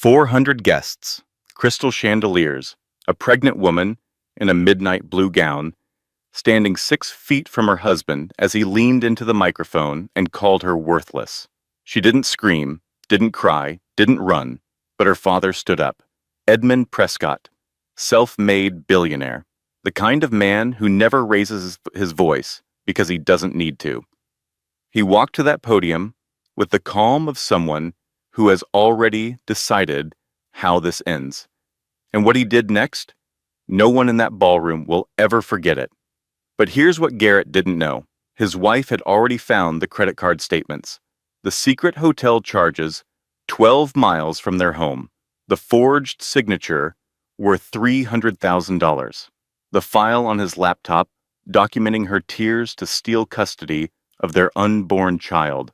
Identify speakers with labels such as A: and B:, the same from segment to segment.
A: 400 guests, crystal chandeliers, a pregnant woman in a midnight blue gown, standing 6 feet from her husband as he leaned into the microphone and called her worthless. She didn't scream, didn't cry, didn't run, but her father stood up. Edmund Prescott, self-made billionaire, the kind of man who never raises his voice because he doesn't need to. He walked to that podium with the calm of someone who has already decided how this ends. And what he did next, no one in that ballroom will ever forget it. But here's what Garrett didn't know. His wife had already found the credit card statements. The secret hotel charges 12 miles from their home. The forged signature worth $300,000. The file on his laptop documenting her tears to steal custody of their unborn child.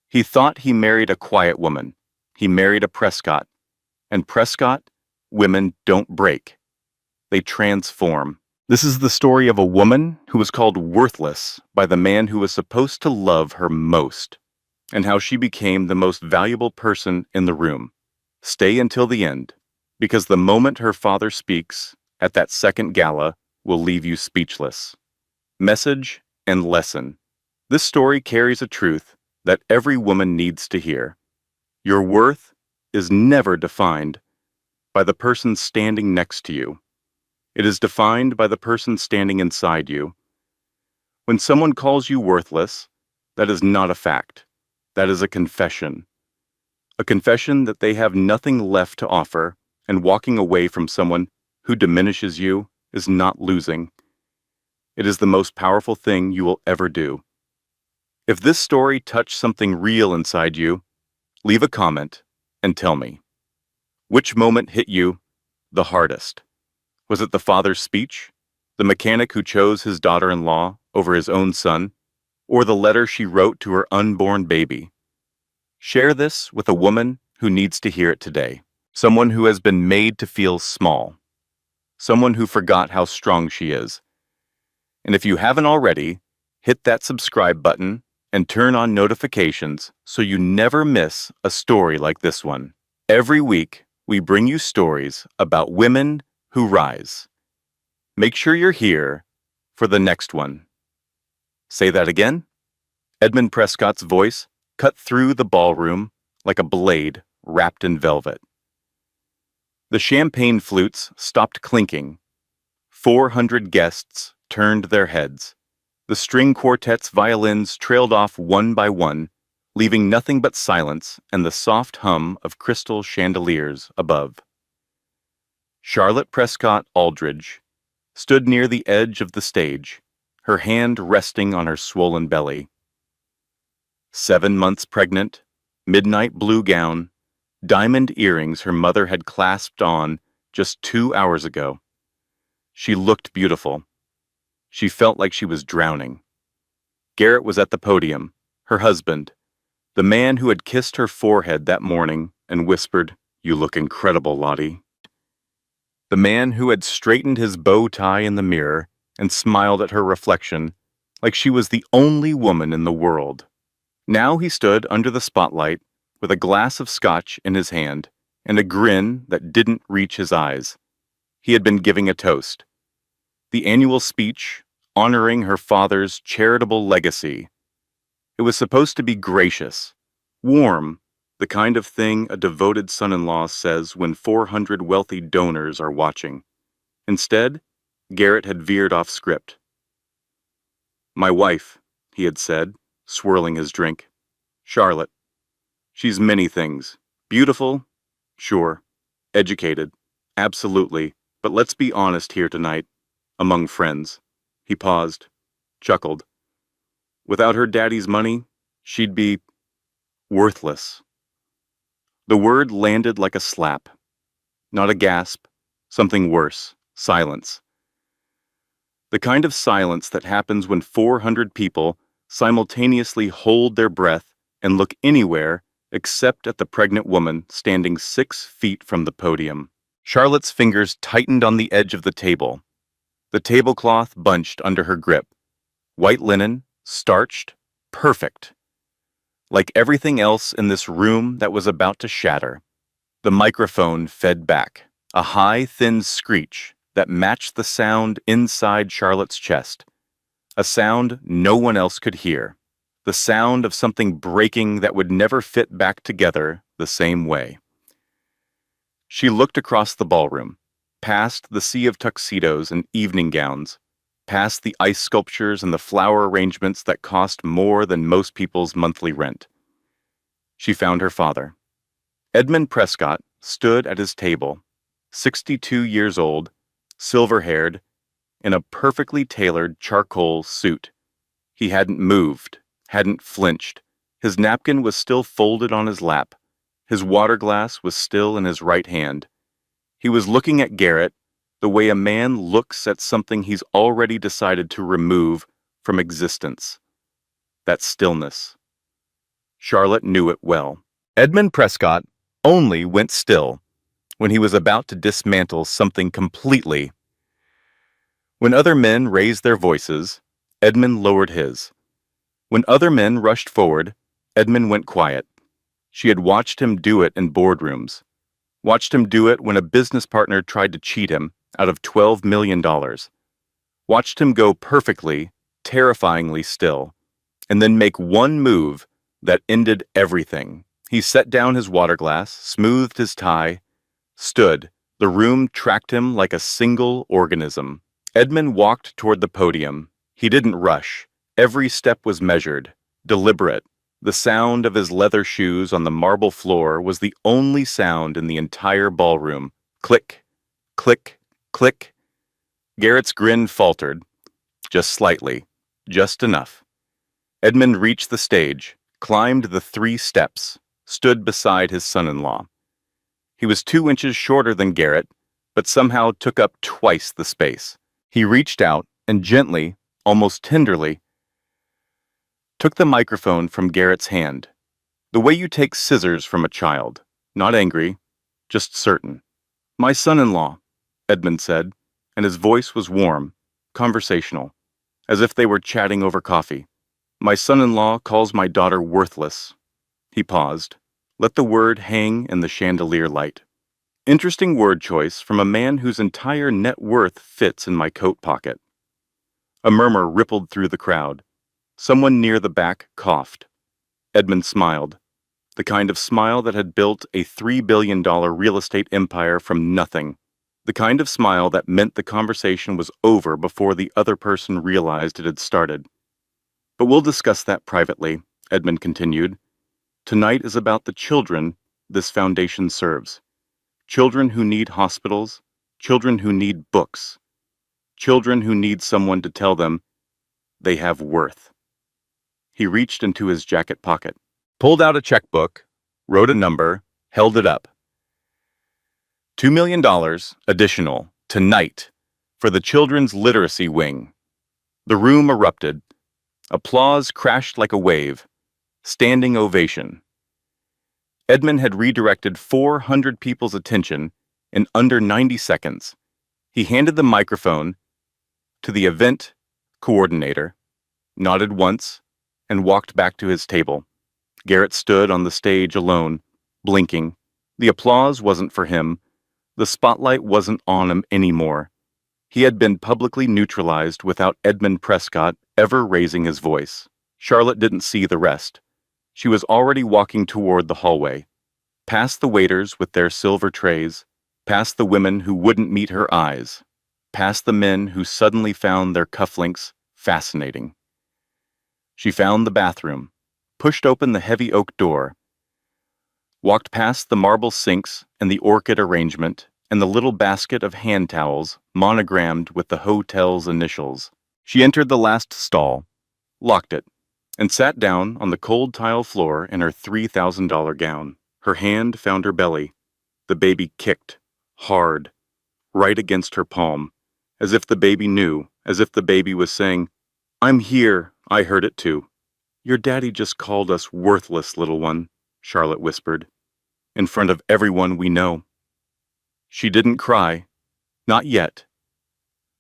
A: He thought he married a quiet woman. He married a Prescott. And Prescott, women don't break. They transform. This is the story of a woman who was called worthless by the man who was supposed to love her most, and how she became the most valuable person in the room. Stay until the end, because the moment her father speaks at that second gala will leave you speechless. Message and lesson. This story carries a truth that every woman needs to hear. Your worth is never defined by the person standing next to you. It is defined by the person standing inside you. When someone calls you worthless, that is not a fact. That is a confession. A confession that they have nothing left to offer, and walking away from someone who diminishes you is not losing. It is the most powerful thing you will ever do. If this story touched something real inside you, leave a comment and tell me. Which moment hit you the hardest? Was it the father's speech, the mechanic who chose his daughter-in-law over his own son, or the letter she wrote to her unborn baby? Share this with a woman who needs to hear it today. Someone who has been made to feel small. Someone who forgot how strong she is. And if you haven't already, hit that subscribe button and turn on notifications so you never miss a story like this one. Every week, we bring you stories about women who rise. Make sure you're here for the next one. Say that again. Edmund Prescott's voice cut through the ballroom like a blade wrapped in velvet. The champagne flutes stopped clinking. 400 guests turned their heads. The string quartet's violins trailed off one by one, leaving nothing but silence and the soft hum of crystal chandeliers above. Charlotte Prescott Aldridge stood near the edge of the stage, her hand resting on her swollen belly. 7 months pregnant, midnight blue gown, diamond earrings her mother had clasped on just 2 hours ago. She looked beautiful. She felt like she was drowning. Garrett was at the podium, her husband, the man who had kissed her forehead that morning and whispered, "You look incredible, Lottie." The man who had straightened his bow tie in the mirror and smiled at her reflection like she was the only woman in the world. Now he stood under the spotlight with a glass of scotch in his hand and a grin that didn't reach his eyes. He had been giving a toast. The annual speech honoring her father's charitable legacy. It was supposed to be gracious, warm, the kind of thing a devoted son-in-law says when 400 wealthy donors are watching. Instead, Garrett had veered off script. "My wife," he had said, swirling his drink. "Charlotte. She's many things. Beautiful? Sure. Educated? Absolutely. But let's be honest here tonight, among friends." He paused, chuckled. "Without her daddy's money, she'd be worthless." The word landed like a slap. Not a gasp, something worse, silence. The kind of silence that happens when 400 people simultaneously hold their breath and look anywhere except at the pregnant woman standing 6 feet from the podium. Charlotte's fingers tightened on the edge of the table. The tablecloth bunched under her grip. White linen, starched, perfect. Like everything else in this room that was about to shatter. The microphone fed back, a high, thin screech that matched the sound inside Charlotte's chest, a sound no one else could hear, the sound of something breaking that would never fit back together the same way. She looked across the ballroom, past the sea of tuxedos and evening gowns, past the ice sculptures and the flower arrangements that cost more than most people's monthly rent. She found her father. Edmund Prescott stood at his table, 62 years old, silver-haired, in a perfectly tailored charcoal suit. He hadn't moved, hadn't flinched. His napkin was still folded on his lap. His water glass was still in his right hand. He was looking at Garrett the way a man looks at something he's already decided to remove from existence. That stillness. Charlotte knew it well. Edmund Prescott only went still when he was about to dismantle something completely. When other men raised their voices, Edmund lowered his. When other men rushed forward, Edmund went quiet. She had watched him do it in boardrooms, watched him do it when a business partner tried to cheat him out of $12 million, watched him go perfectly, terrifyingly still, and then make one move that ended everything. He set down his water glass, smoothed his tie, stood. The room tracked him like a single organism. Edmund walked toward the podium. He didn't rush. Every step was measured, deliberate. The sound of his leather shoes on the marble floor was the only sound in the entire ballroom. Click, click, click. Garrett's grin faltered, just slightly, just enough. Edmund reached the stage, climbed the 3 steps, stood beside his son-in-law. He was 2 inches shorter than Garrett, but somehow took up twice the space. He reached out and gently, almost tenderly, took the microphone from Garrett's hand, the way you take scissors from a child, not angry, just certain. "My son-in-law," Edmund said, and his voice was warm, conversational, as if they were chatting over coffee. "My son-in-law calls my daughter worthless." He paused, let the word hang in the chandelier light. Interesting word choice from a man whose entire net worth fits in my coat pocket. A murmur rippled through the crowd. Someone near the back coughed. Edmund smiled, the kind of smile that had built a $3 billion real estate empire from nothing, the kind of smile that meant the conversation was over before the other person realized it had started. "But we'll discuss that privately," Edmund continued. "Tonight is about the children this foundation serves. Children who need hospitals, children who need books, children who need someone to tell them they have worth." He reached into his jacket pocket, pulled out a checkbook, wrote a number, held it up. $2 million additional, tonight, for the Children's Literacy Wing. The room erupted. Applause crashed like a wave. Standing ovation. Edmund had redirected 400 people's attention in under 90 seconds. He handed the microphone to the event coordinator, nodded once, and walked back to his table. Garrett stood on the stage alone, blinking. The applause wasn't for him. The spotlight wasn't on him anymore. He had been publicly neutralized without Edmund Prescott ever raising his voice. Charlotte didn't see the rest. She was already walking toward the hallway, past the waiters with their silver trays, past the women who wouldn't meet her eyes, past the men who suddenly found their cufflinks fascinating. She found the bathroom, pushed open the heavy oak door, walked past the marble sinks and the orchid arrangement and the little basket of hand towels monogrammed with the hotel's initials. She entered the last stall, locked it, and sat down on the cold tile floor in her $3,000 gown. Her hand found her belly. The baby kicked, hard, right against her palm, as if the baby knew, as if the baby was saying, "I'm here, I heard it too." "Your daddy just called us worthless, little one," Charlotte whispered, "in front of everyone we know." She didn't cry, not yet.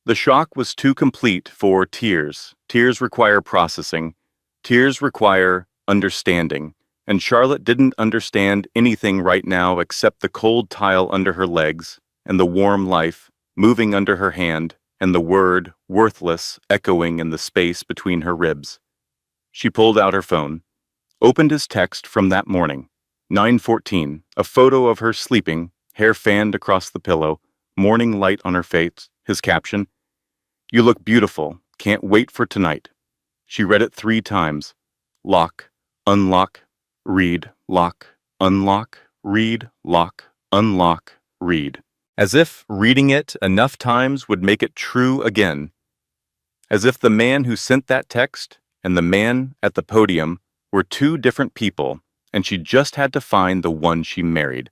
A: The shock was too complete for tears. Tears require processing. Tears require understanding. And Charlotte didn't understand anything right now except the cold tile under her legs and the warm life moving under her hand and the word worthless echoing in the space between her ribs. She pulled out her phone, opened his text from that morning. 9:14, a photo of her sleeping, hair fanned across the pillow, morning light on her face, his caption, "You look beautiful, can't wait for tonight." She read it 3 times. Lock, unlock, read, lock, unlock, read, lock, unlock, read. As if reading it enough times would make it true again. As if the man who sent that text and the man at the podium were 2 different people, and she just had to find the one she married.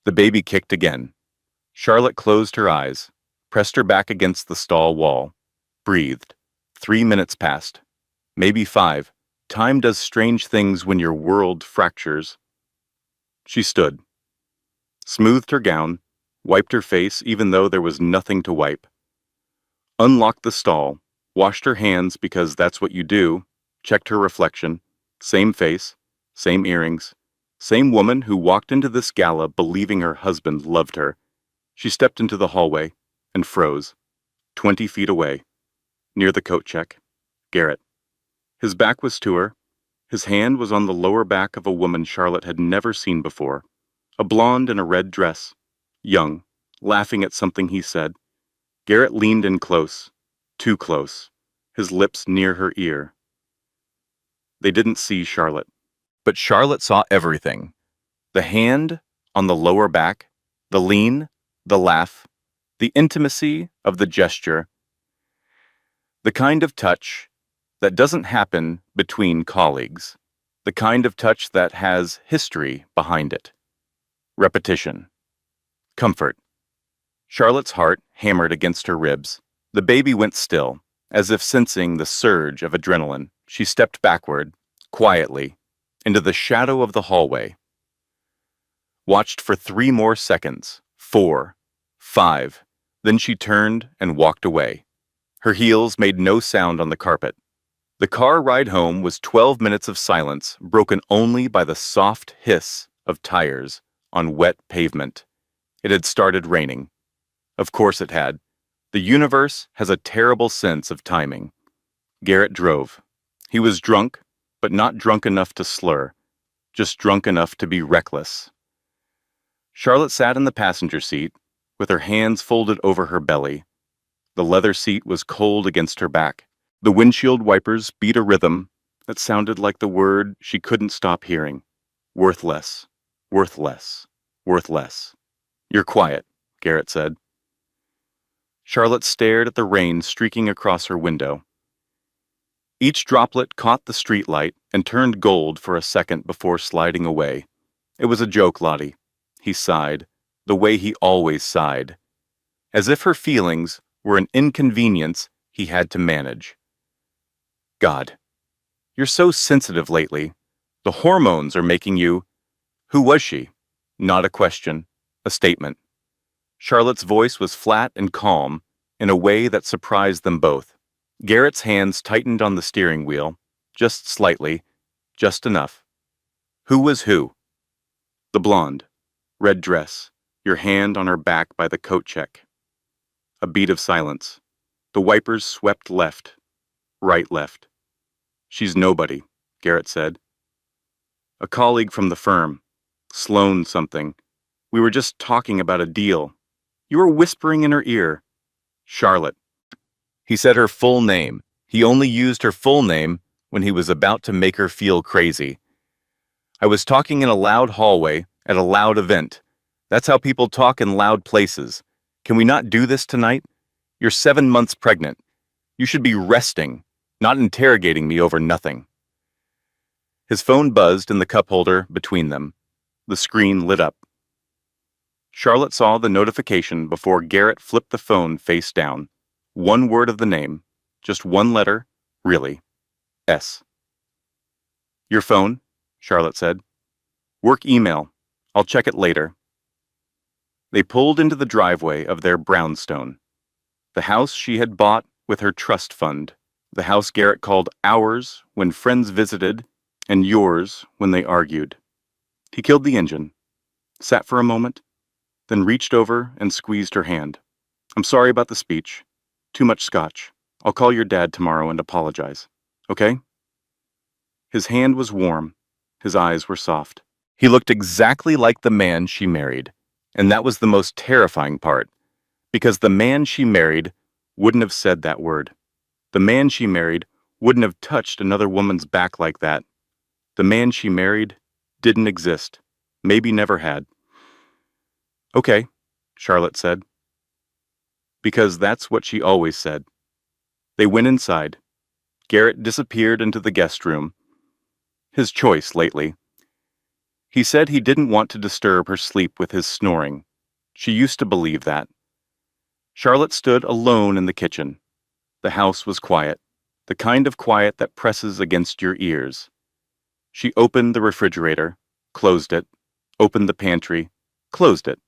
A: The baby kicked again. Charlotte closed her eyes, pressed her back against the stall wall, breathed. 3 minutes passed. Maybe 5. Time does strange things when your world fractures. She stood, smoothed her gown, wiped her face even though there was nothing to wipe, unlocked the stall, washed her hands because that's what you do, checked her reflection, same face, same earrings, same woman who walked into this gala believing her husband loved her. She stepped into the hallway and froze, 20 feet away, near the coat check. Garrett. His back was to her. His hand was on the lower back of a woman Charlotte had never seen before, a blonde in a red dress, young, laughing at something he said. Garrett leaned in close, too close, his lips near her ear. They didn't see Charlotte, but Charlotte saw everything. The hand on the lower back, the lean, the laugh, the intimacy of the gesture, the kind of touch that doesn't happen between colleagues, the kind of touch that has history behind it. Repetition. Comfort. Charlotte's heart hammered against her ribs. The baby went still, as if sensing the surge of adrenaline. She stepped backward, quietly, into the shadow of the hallway. Watched for 3 more seconds, 4, 5. Then she turned and walked away. Her heels made no sound on the carpet. The car ride home was 12 minutes of silence, broken only by the soft hiss of tires on wet pavement. It had started raining. Of course it had. The universe has a terrible sense of timing. Garrett drove. He was drunk, but not drunk enough to slur, just drunk enough to be reckless. Charlotte sat in the passenger seat, with her hands folded over her belly. The leather seat was cold against her back. The windshield wipers beat a rhythm that sounded like the word she couldn't stop hearing. Worthless, worthless, worthless. "You're quiet," Garrett said. Charlotte stared at the rain streaking across her window. Each droplet caught the streetlight and turned gold for a second before sliding away. "It was a joke, Lottie," he sighed, the way he always sighed, as if her feelings were an inconvenience he had to manage. "God, you're so sensitive lately. The hormones are making you—" Who was she? Not a question, a statement. Charlotte's voice was flat and calm in a way that surprised them both. Garrett's hands tightened on the steering wheel, just slightly, just enough. "Who was who?" "The blonde, red dress, your hand on her back by the coat check." A beat of silence. The wipers swept left, right left. "She's nobody," Garrett said. "A colleague from the firm. Sloan something. We were just talking about a deal. You were whispering in her ear. Charlotte." He said her full name. He only used her full name when he was about to make her feel crazy. "I was talking in a loud hallway at a loud event. That's how people talk in loud places. Can we not do this tonight? You're 7 months pregnant. You should be resting, not interrogating me over nothing." His phone buzzed in the cup holder between them. The screen lit up. Charlotte saw the notification before Garrett flipped the phone face down. 1 word of the name, just 1 letter, really. S. "Your phone," Charlotte said. "Work email. I'll check it later." They pulled into the driveway of their brownstone. The house she had bought with her trust fund. The house Garrett called ours when friends visited And yours when they argued. He killed the engine, sat for a moment, then reached over and squeezed her hand. I'm sorry about the speech. Too much scotch. I'll call your dad tomorrow and apologize. Okay? His hand was warm. His eyes were soft. He looked exactly like the man she married. And that was the most terrifying part, because the man she married wouldn't have said that word. The man she married wouldn't have touched another woman's back like that. The man she married didn't exist. Maybe never had. Okay, Charlotte said. Because that's what she always said. They went inside. Garrett disappeared into the guest room. His choice lately. He said he didn't want to disturb her sleep with his snoring. She used to believe that. Charlotte stood alone in the kitchen. The house was quiet, the kind of quiet that presses against your ears. She opened the refrigerator, closed it, opened the pantry, closed it.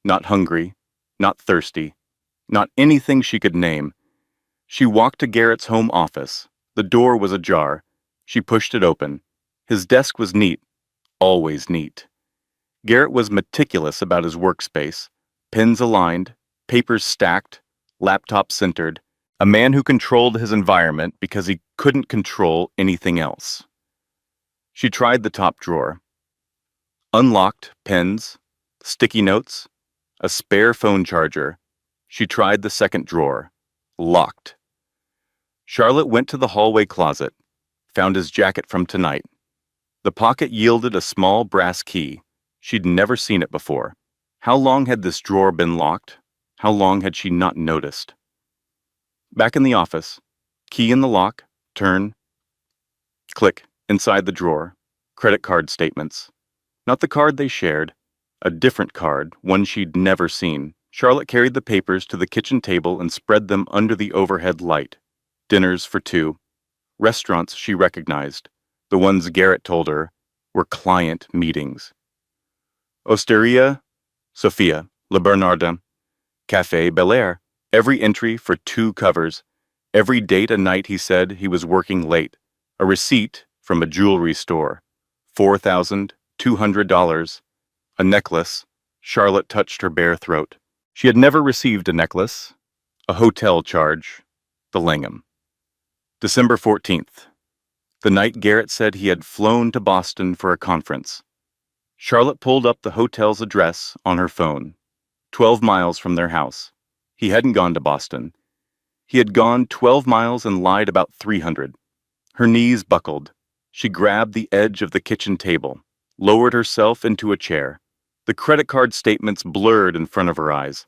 A: Not hungry, not thirsty, not anything she could name. She walked to Garrett's home office. The door was ajar. She pushed it open. His desk was neat, always neat. Garrett was meticulous about his workspace. Pens aligned, papers stacked, laptop centered. A man who controlled his environment because he couldn't control anything else. She tried the top drawer. Unlocked pens, sticky notes, a spare phone charger. She tried the second drawer. Locked. Charlotte went to the hallway closet, found his jacket from tonight. The pocket yielded a small brass key. She'd never seen it before. How long had this drawer been locked? How long had she not noticed? Back in the office, key in the lock, turn, click, inside the drawer, credit card statements. Not the card they shared, a different card, one she'd never seen. Charlotte carried the papers to the kitchen table and spread them under the overhead light. Dinners for two. Restaurants she recognized. The ones Garrett told her were client meetings. Osteria, Sophia, Le Bernardin, Café Billionaire. Every entry for 2 covers. Every date and night he said he was working late. A receipt from a jewelry store. $4,200. A necklace. Charlotte touched her bare throat. She had never received a necklace. A hotel charge. The Langham. December 14th. The night Garrett said he had flown to Boston for a conference. Charlotte pulled up the hotel's address on her phone. 12 miles from their house. He hadn't gone to Boston. He had gone 12 miles and lied about 300. Her knees buckled. She grabbed the edge of the kitchen table, lowered herself into a chair. The credit card statements blurred in front of her eyes.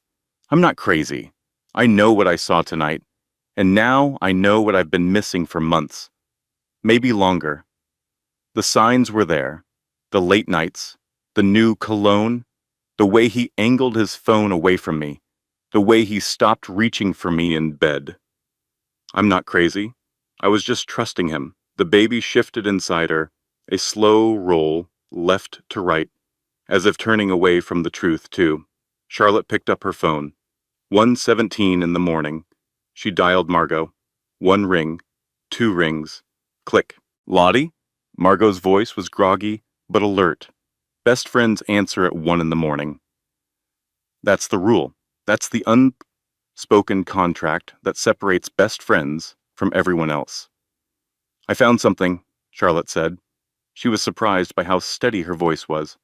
A: I'm not crazy. I know what I saw tonight. And now I know what I've been missing for months. Maybe longer. The signs were there. The late nights. The new cologne. The way he angled his phone away from me. The way he stopped reaching for me in bed. I'm not crazy. I was just trusting him. The baby shifted inside her, a slow roll, left to right, as if turning away from the truth, too. Charlotte picked up her phone. 1:17 in the morning. She dialed Margot. 1 ring, 2 rings. Click. Lottie? Margot's voice was groggy, but alert. Best friends answer at 1 in the morning. That's the rule. That's the unspoken contract that separates best friends from everyone else. I found something, Charlotte said. She was surprised by how steady her voice was.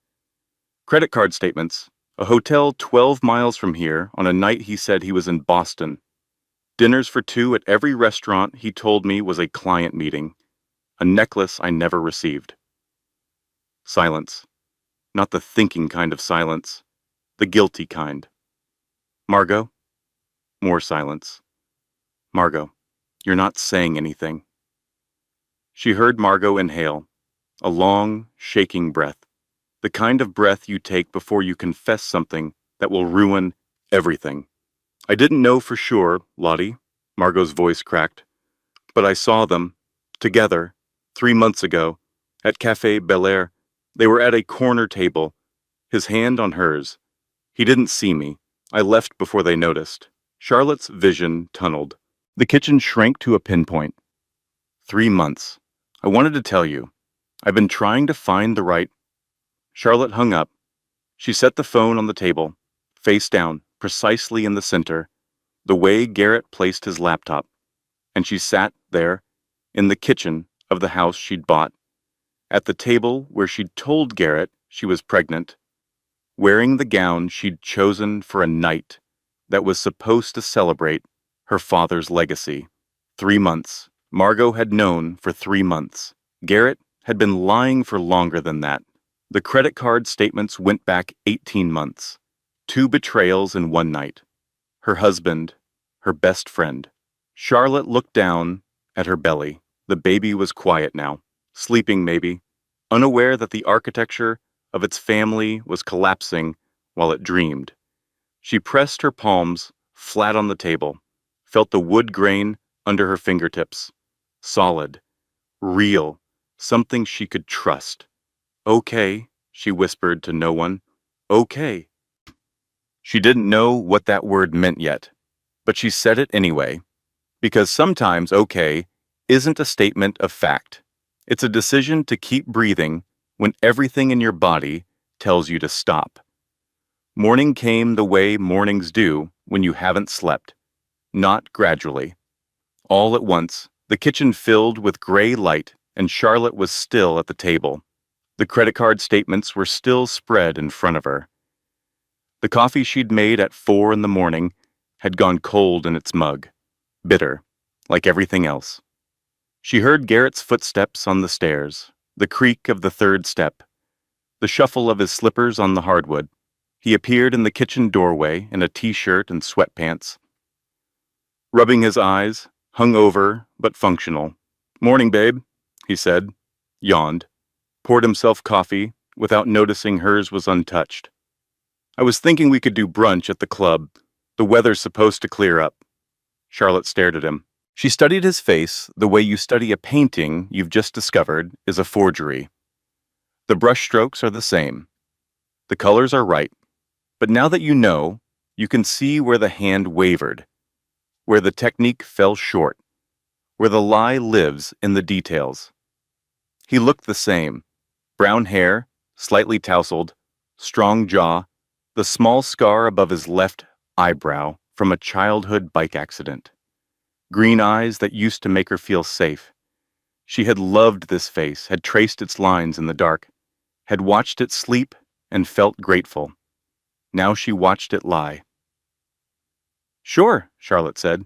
A: Credit card statements. A hotel 12 miles from here on a night he said he was in Boston. Dinners for 2 at every restaurant he told me was a client meeting. A necklace I never received. Silence. Not the thinking kind of silence. The guilty kind. Margot? More silence. Margot, you're not saying anything. She heard Margot inhale, a long, shaking breath, the kind of breath you take before you confess something that will ruin everything. I didn't know for sure, Lottie, Margot's voice cracked, but I saw them, together, 3 months ago, at Café Billionaire. They were at a corner table, his hand on hers. He didn't see me. I left before they noticed. Charlotte's vision tunneled. The kitchen shrank to a pinpoint. 3 months. I wanted to tell you. I've been trying to find the right. Charlotte hung up. She set the phone on the table, face down, precisely in the center, the way Garrett placed his laptop, and she sat there, in the kitchen of the house she'd bought, at the table where she'd told Garrett she was pregnant, wearing the gown she'd chosen for a night that was supposed to celebrate her father's legacy. 3 months. Margot had known for 3 months. Garrett had been lying for longer than that. The credit card statements went back 18 months. 2 betrayals in one night. Her husband, her best friend. Charlotte looked down at her belly. The baby was quiet now, sleeping maybe, unaware that the architecture of its family was collapsing while it dreamed. She pressed her palms flat on the table, felt the wood grain under her fingertips. Solid, real, something she could trust. Okay, she whispered to no one. Okay. She didn't know what that word meant yet, but she said it anyway, because sometimes okay isn't a statement of fact. It's a decision to keep breathing when everything in your body tells you to stop. Morning came the way mornings do when you haven't slept, not gradually. All at once, the kitchen filled with gray light, and Charlotte was still at the table. The credit card statements were still spread in front of her. The coffee she'd made at 4 in the morning had gone cold in its mug, bitter, like everything else. She heard Garrett's footsteps on the stairs, the creak of the third step, the shuffle of his slippers on the hardwood. He appeared in the kitchen doorway in a t-shirt and sweatpants, rubbing his eyes, hungover but functional. "Morning, babe," he said, yawned, poured himself coffee without noticing hers was untouched. "I was thinking we could do brunch at the club. The weather's supposed to clear up." Charlotte stared at him. She studied his face the way you study a painting you've just discovered is a forgery. The brush strokes are the same. The colors are right. But now that you know, you can see where the hand wavered, where the technique fell short, where the lie lives in the details. He looked the same. Brown hair, slightly tousled, strong jaw, the small scar above his left eyebrow from a childhood bike accident. Green eyes that used to make her feel safe. She had loved this face, had traced its lines in the dark, had watched it sleep and felt grateful. Now she watched it lie. "Sure," Charlotte said.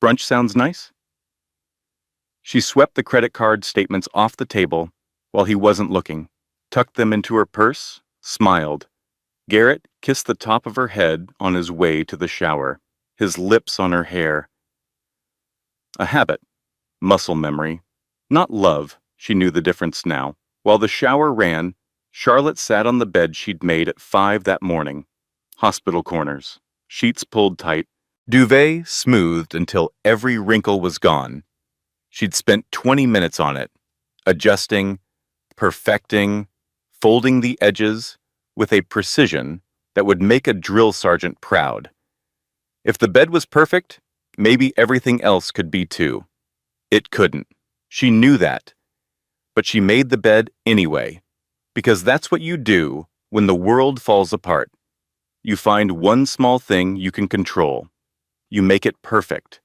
A: "Brunch sounds nice." She swept the credit card statements off the table while he wasn't looking, tucked them into her purse, smiled. Garrett kissed the top of her head on his way to the shower, his lips on her hair. A habit, muscle memory, not love. She knew the difference now. While the shower ran, Charlotte sat on the bed she'd made at 5 that morning. Hospital corners, sheets pulled tight, duvet smoothed until every wrinkle was gone. She'd spent 20 minutes on it, adjusting, perfecting, folding the edges with a precision that would make a drill sergeant proud. If the bed was perfect, maybe everything else could be too. It couldn't. She knew that. But she made the bed anyway, because that's what you do when the world falls apart. You find one small thing you can control. You make it perfect.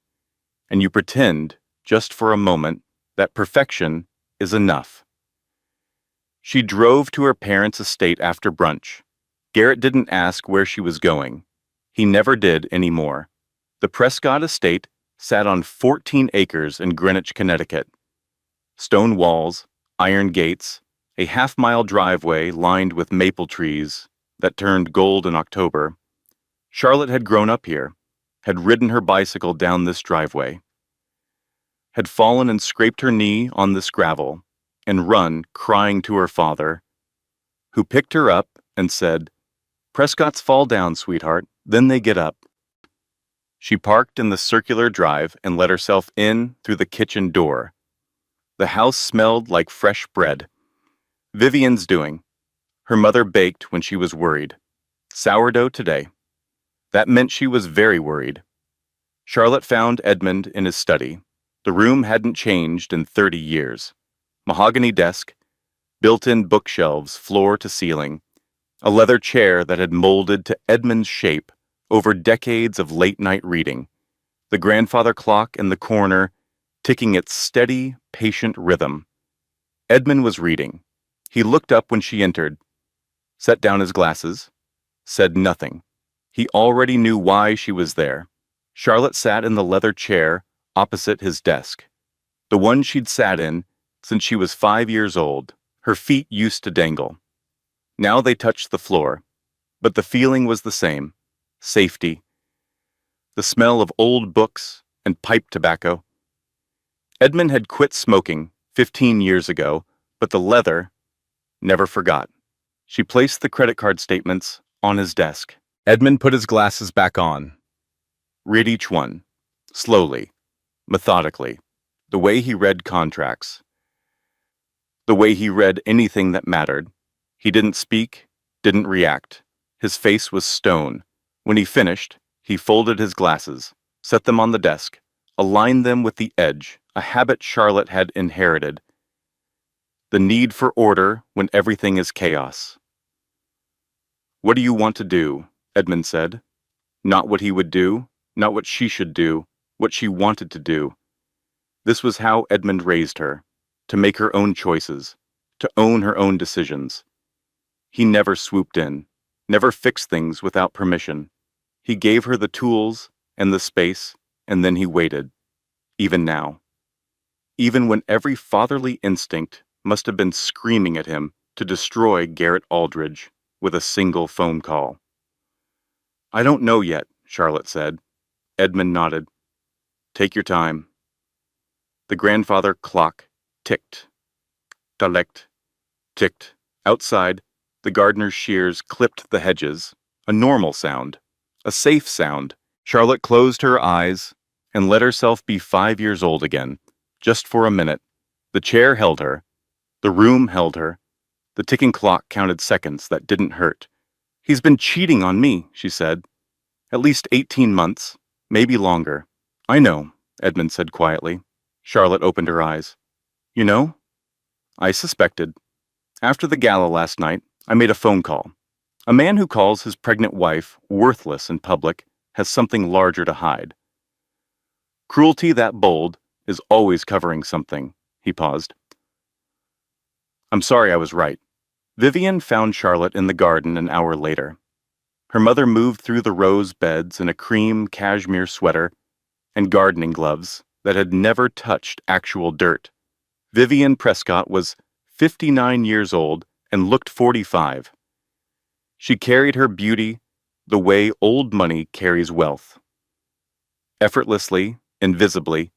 A: And you pretend, just for a moment, that perfection is enough. She drove to her parents' estate after brunch. Garrett didn't ask where she was going. He never did anymore. The Prescott estate sat on 14 acres in Greenwich, Connecticut. Stone walls, iron gates, a half-mile driveway lined with maple trees that turned gold in October. Charlotte had grown up here, had ridden her bicycle down this driveway, had fallen and scraped her knee on this gravel, and run crying to her father, who picked her up and said, "Prescotts fall down, sweetheart, then they get up." She parked in the circular drive and let herself in through the kitchen door. The house smelled like fresh bread. Vivian's doing. Her mother baked when she was worried. Sourdough today. That meant she was very worried. Charlotte found Edmund in his study. The room hadn't changed in 30 years. Mahogany desk, built-in bookshelves floor to ceiling, a leather chair that had molded to Edmund's shape over decades of late-night reading, the grandfather clock in the corner ticking its steady, patient rhythm. Edmund was reading. He looked up when she entered, set down his glasses, said nothing. He already knew why she was there. Charlotte sat in the leather chair opposite his desk, the one she'd sat in since she was 5 years old. Her feet used to dangle. Now they touched the floor, but the feeling was the same: safety, the smell of old books and pipe tobacco. Edmund had quit smoking 15 years ago, but the leather never forgot. She placed the credit card statements on his desk. Edmund put his glasses back on. Read each one, slowly, methodically, the way he read contracts, the way he read anything that mattered. He didn't speak, didn't react. His face was stone. When he finished, he folded his glasses, set them on the desk, aligned them with the edge, a habit Charlotte had inherited. The need for order when everything is chaos. "What do you want to do?" Edmund said. Not what he would do, not what she should do, what she wanted to do. This was how Edmund raised her, to make her own choices, to own her own decisions. He never swooped in, never fixed things without permission. He gave her the tools and the space, and then he waited. Even now. Even when every fatherly instinct must have been screaming at him to destroy Garrett Aldridge with a single phone call. "I don't know yet," Charlotte said. Edmund nodded. "Take your time." The grandfather clock ticked. Talekt, ticked. Outside, the gardener's shears clipped the hedges. A normal sound. A safe sound. Charlotte closed her eyes and let herself be 5 years old again, just for a minute. The chair held her. The room held her. The ticking clock counted seconds that didn't hurt. "He's been cheating on me," she said. "At least 18 months, maybe longer." "I know," Edmund said quietly. Charlotte opened her eyes. "You know?" "I suspected. After the gala last night, I made a phone call. A man who calls his pregnant wife worthless in public has something larger to hide. Cruelty that bold is always covering something." He paused. "I'm sorry I was right." Vivian found Charlotte in the garden an hour later. Her mother moved through the rose beds in a cream cashmere sweater and gardening gloves that had never touched actual dirt. Vivian Prescott was 59 years old and looked 45. She carried her beauty the way old money carries wealth. Effortlessly, invisibly,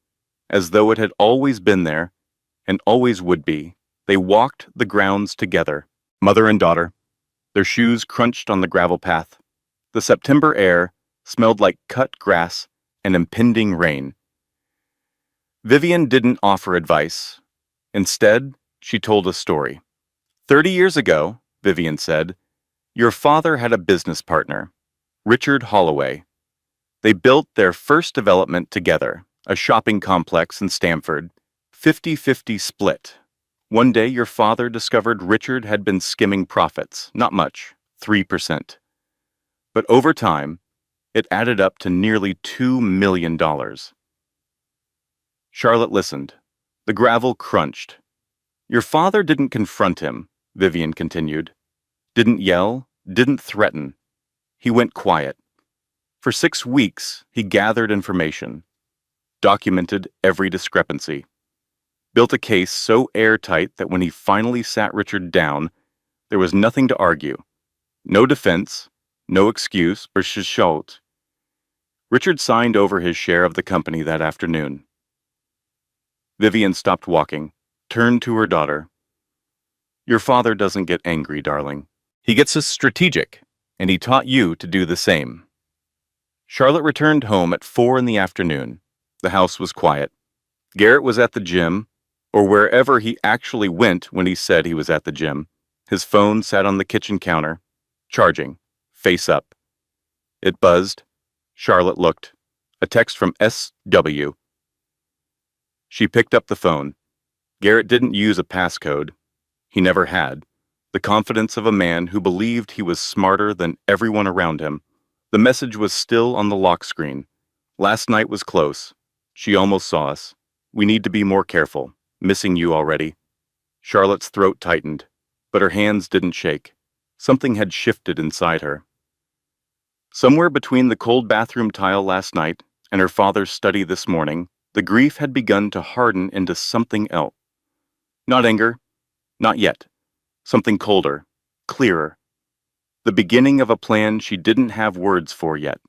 A: as though it had always been there and always would be, they walked the grounds together, mother and daughter, their shoes crunched on the gravel path. The September air smelled like cut grass and impending rain. Vivian didn't offer advice. Instead, she told a story. 30 years ago, Vivian said, your father had a business partner, Richard Holloway. They built their first development together, a shopping complex in Stamford, 50-50 split. One day your father discovered Richard had been skimming profits, not much, 3%. But over time, it added up to nearly $2 million. Charlotte listened. The gravel crunched. Your father didn't confront him, Vivian continued. Didn't yell, didn't threaten. He went quiet. For 6 weeks, he gathered information, documented every discrepancy, built a case so airtight that when he finally sat Richard down, there was nothing to argue. No defense, no excuse, or shishot. Richard signed over his share of the company that afternoon. Vivian stopped walking, turned to her daughter. Your father doesn't get angry, darling. He gets us strategic, and he taught you to do the same. Charlotte returned home at 4 in the afternoon. The house was quiet. Garrett was at the gym, or wherever he actually went when he said he was at the gym. His phone sat on the kitchen counter, charging, face up. It buzzed. Charlotte looked. A text from SW. She picked up the phone. Garrett didn't use a passcode. He never had. The confidence of a man who believed he was smarter than everyone around him. The message was still on the lock screen. Last night was close. She almost saw us. We need to be more careful. Missing you already. Charlotte's throat tightened, but her hands didn't shake. Something had shifted inside her. Somewhere between the cold bathroom tile last night and her father's study this morning, the grief had begun to harden into something else. Not anger, not yet. Something colder, clearer. The beginning of a plan she didn't have words for yet.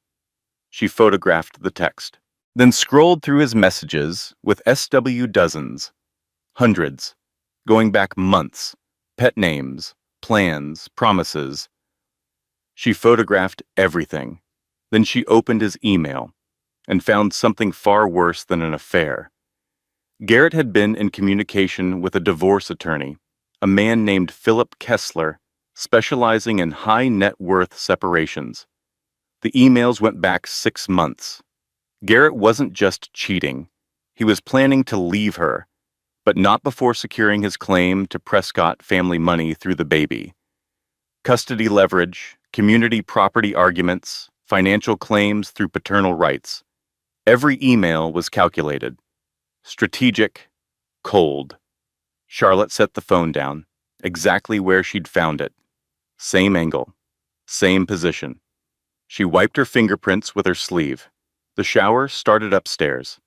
A: She photographed the text, then scrolled through his messages with SW dozens, hundreds, going back months, pet names, plans, promises. She photographed everything. Then she opened his email and found something far worse than an affair. Garrett had been in communication with a divorce attorney, a man named Philip Kessler, specializing in high net worth separations. The emails went back 6 months. Garrett wasn't just cheating. He was planning to leave her, but not before securing his claim to Prescott family money through the baby. Custody leverage, community property arguments, financial claims through paternal rights. Every email was calculated. Strategic, cold. Charlotte set the phone down, exactly where she'd found it. Same angle, same position. She wiped her fingerprints with her sleeve. The shower started upstairs.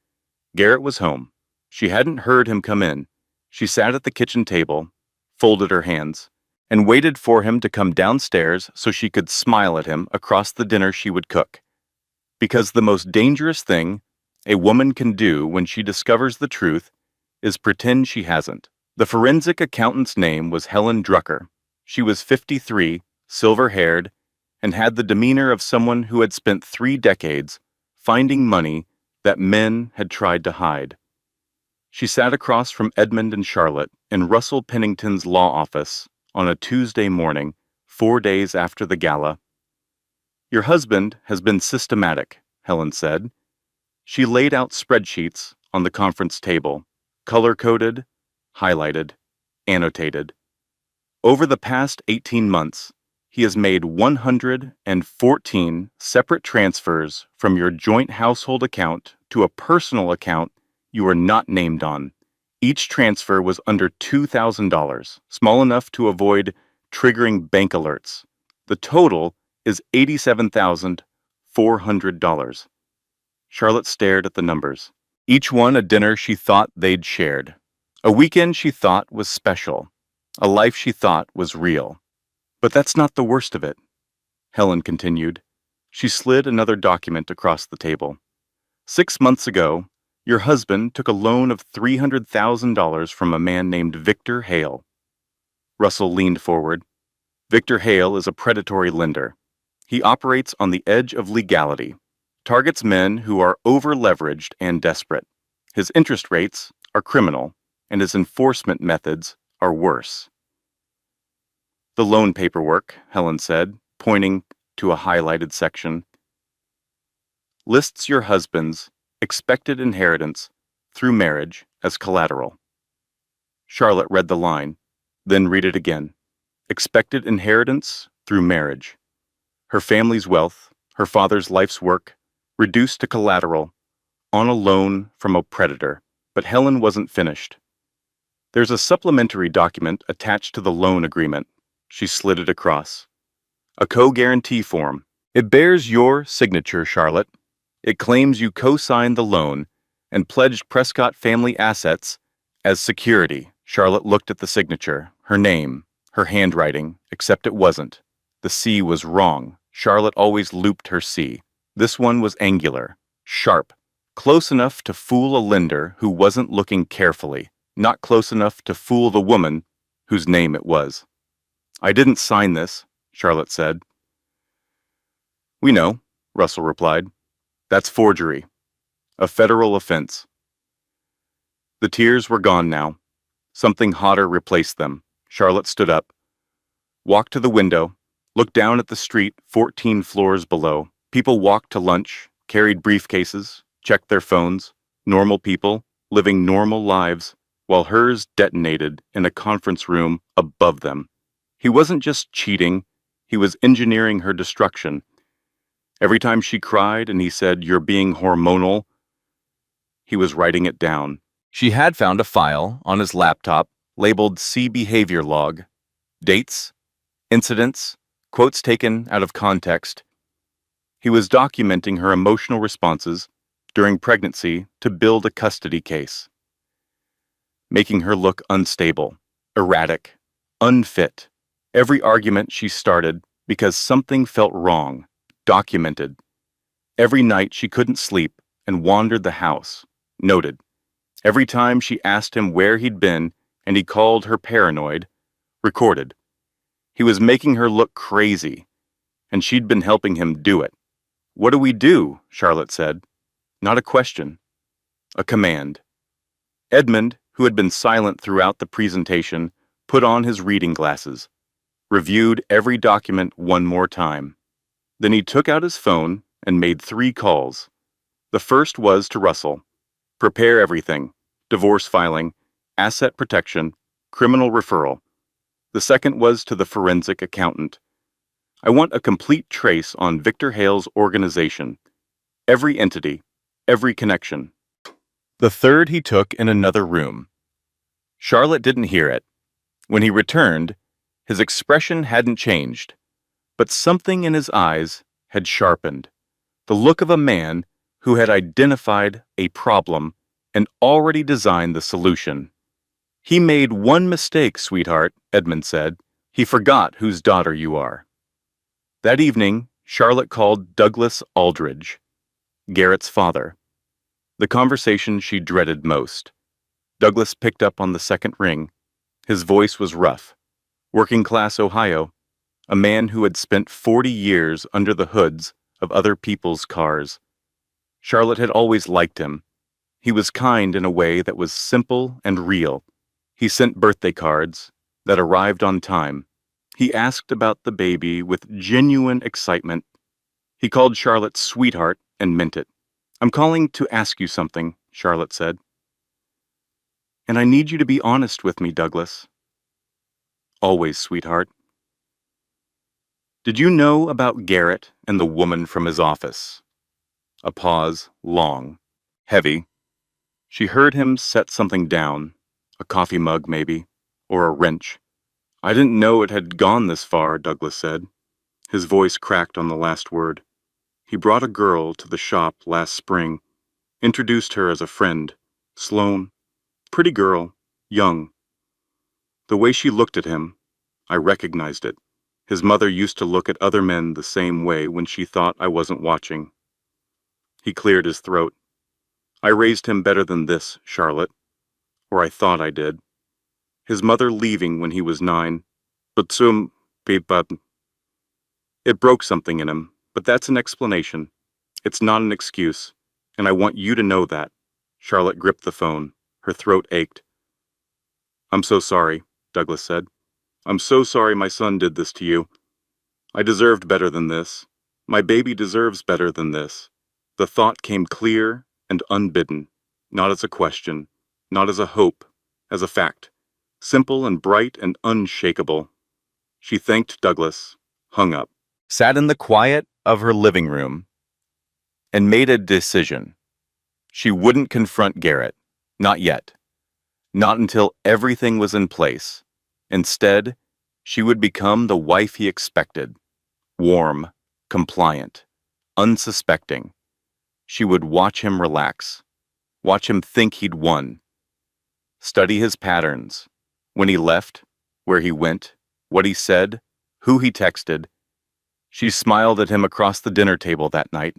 A: Garrett was home. She hadn't heard him come in. She sat at the kitchen table, folded her hands, and waited for him to come downstairs so she could smile at him across the dinner she would cook. Because the most dangerous thing a woman can do when she discovers the truth is pretend she hasn't. The forensic accountant's name was Helen Drucker. She was 53, silver-haired, and had the demeanor of someone who had spent 3 decades finding money that men had tried to hide. She sat across from Edmund and Charlotte in Russell Pennington's law office on a Tuesday morning, 4 days after the gala. "Your husband has been systematic," Helen said. She laid out spreadsheets on the conference table, color-coded, highlighted, annotated. Over the past 18 months, he has made 114 separate transfers from your joint household account to a personal account you are not named on. Each transfer was under $2,000, small enough to avoid triggering bank alerts. The total is $87,400. Charlotte stared at the numbers. Each one a dinner she thought they'd shared. A weekend she thought was special. A life she thought was real. But that's not the worst of it, Helen continued. She slid another document across the table. 6 months ago, your husband took a loan of $300,000 from a man named Victor Hale. Russell leaned forward. Victor Hale is a predatory lender. He operates on the edge of legality, targets men who are over-leveraged and desperate. His interest rates are criminal, and his enforcement methods are worse. The loan paperwork, Helen said, pointing to a highlighted section, lists your husband's expected inheritance through marriage as collateral. Charlotte read the line, then read it again. Expected inheritance through marriage. Her family's wealth, her father's life's work, reduced to collateral, on a loan from a predator. But Helen wasn't finished. There's a supplementary document attached to the loan agreement. She slid it across. A co-guarantee form. It bears your signature, Charlotte. It claims you co-signed the loan and pledged Prescott family assets as security. Charlotte looked at the signature, her name, her handwriting, except it wasn't. The C was wrong. Charlotte always looped her C. This one was angular, sharp, close enough to fool a lender who wasn't looking carefully, not close enough to fool the woman whose name it was. I didn't sign this, Charlotte said. We know, Russell replied. That's forgery. A federal offense. The tears were gone now. Something hotter replaced them. Charlotte stood up, walked to the window, looked down at the street 14 floors below. People walked to lunch, carried briefcases, checked their phones. Normal people, living normal lives. while hers detonated in a conference room above them. He wasn't just cheating, he was engineering her destruction. Every time she cried and he said, "You're being hormonal," he was writing it down. She had found a file on his laptop labeled "See Behavior Log." Dates, incidents, quotes taken out of context. He was documenting her emotional responses during pregnancy to build a custody case, making her look unstable, erratic, unfit. Every argument she started because something felt wrong, documented. Every night she couldn't sleep and wandered the house, noted. Every time she asked him where he'd been and he called her paranoid, recorded. He was making her look crazy, and she'd been helping him do it. "What do we do?" Charlotte said. Not a question, a command. Edmund, who had been silent throughout the presentation, put on his reading glasses, reviewed every document one more time. Then he took out his phone and made 3 calls. The first was to Russell. Prepare everything: divorce filing, asset protection, criminal referral. The second was to the forensic accountant. I want a complete trace on Victor Hale's organization. Every entity, every connection. The third he took in another room. Charlotte didn't hear it. When he returned, his expression hadn't changed, but something in his eyes had sharpened. The look of a man who had identified a problem and already designed the solution. "He made one mistake, sweetheart," Edmund said. "He forgot whose daughter you are." That evening, Charlotte called Douglas Aldridge, Garrett's father. The conversation she dreaded most. Douglas picked up on the second ring. His voice was rough. Working-class Ohio, a man who had spent 40 years under the hoods of other people's cars. Charlotte had always liked him. He was kind in a way that was simple and real. He sent birthday cards that arrived on time. He asked about the baby with genuine excitement. He called Charlotte sweetheart and meant it. "I'm calling to ask you something," Charlotte said. "And I need you to be honest with me, Douglas." "Always, sweetheart." "Did you know about Garrett and the woman from his office?" A pause, long, heavy. She heard him set something down, a coffee mug maybe, or a wrench. "I didn't know it had gone this far," Douglas said. His voice cracked on the last word. "He brought a girl to the shop last spring, introduced her as a friend, Sloane. Pretty girl, young. The way she looked at him, I recognized it. His mother used to look at other men the same way when she thought I wasn't watching." He cleared his throat. "I raised him better than this, Charlotte. Or I thought I did. His mother leaving when he was 9. But it broke something in him, but that's an explanation. It's not an excuse, and I want you to know that." Charlotte gripped the phone. Her throat ached. "I'm so sorry," Douglas said. "I'm so sorry my son did this to you. I deserved better than this. My baby deserves better than this." The thought came clear and unbidden, not as a question, not as a hope, as a fact, simple and bright and unshakable. She thanked Douglas, hung up, sat in the quiet of her living room, and made a decision. She wouldn't confront Garrett, not yet, not until everything was in place. Instead, she would become the wife he expected, warm, compliant, unsuspecting. She would watch him relax, watch him think he'd won, study his patterns, when he left, where he went, what he said, who he texted. She smiled at him across the dinner table that night,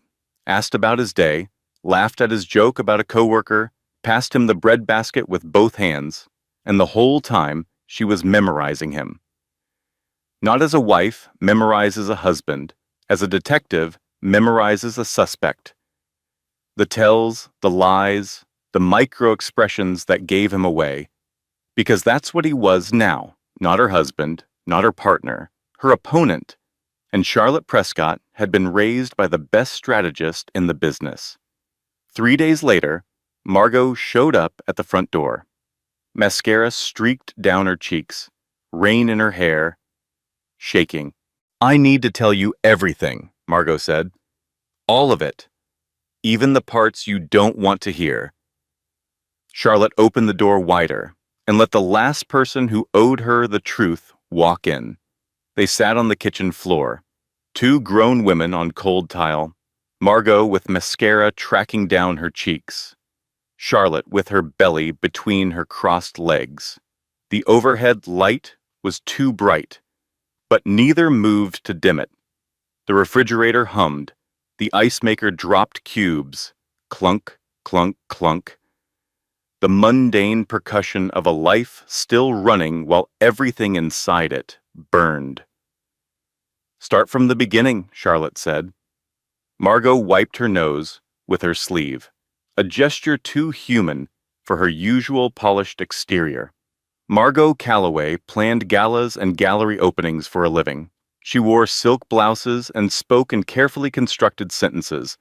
A: asked about his day, laughed at his joke about a coworker, passed him the bread basket with both hands, and the whole time she was memorizing him. Not as a wife memorizes a husband, as a detective memorizes a suspect. The tells, the lies, the micro-expressions that gave him away. Because that's what he was now, not her husband, not her partner, her opponent. And Charlotte Prescott had been raised by the best strategist in the business. 3 days later, Margot showed up at the front door. Mascara streaked down her cheeks, rain in her hair, shaking. "I need to tell you everything," Margot said. "All of it. Even the parts you don't want to hear." Charlotte opened the door wider and let the last person who owed her the truth walk in. They sat on the kitchen floor, two grown women on cold tile, Margot with mascara tracking down her cheeks, Charlotte with her belly between her crossed legs. The overhead light was too bright, but neither moved to dim it. The refrigerator hummed. The ice maker dropped cubes. Clunk, clunk, clunk. The mundane percussion of a life still running while everything inside it burned. "Start from the beginning," Charlotte said. Margot wiped her nose with her sleeve, a gesture too human for her usual polished exterior. Margot Calloway planned galas and gallery openings for a living. She wore silk blouses and spoke in carefully constructed sentences.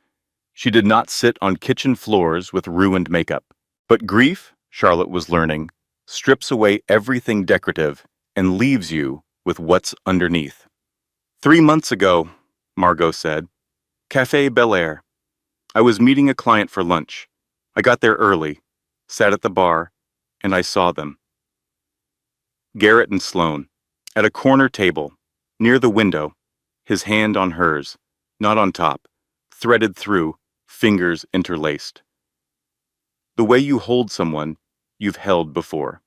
A: She did not sit on kitchen floors with ruined makeup. But grief, Charlotte was learning, strips away everything decorative and leaves you with what's underneath. 3 months ago, Margot said, Café Billionaire. I was meeting a client for lunch. I got there early, sat at the bar, and I saw them. Garrett and Sloane, at a corner table, near the window, his hand on hers, not on top, threaded through, fingers interlaced. The way you hold someone you've held before.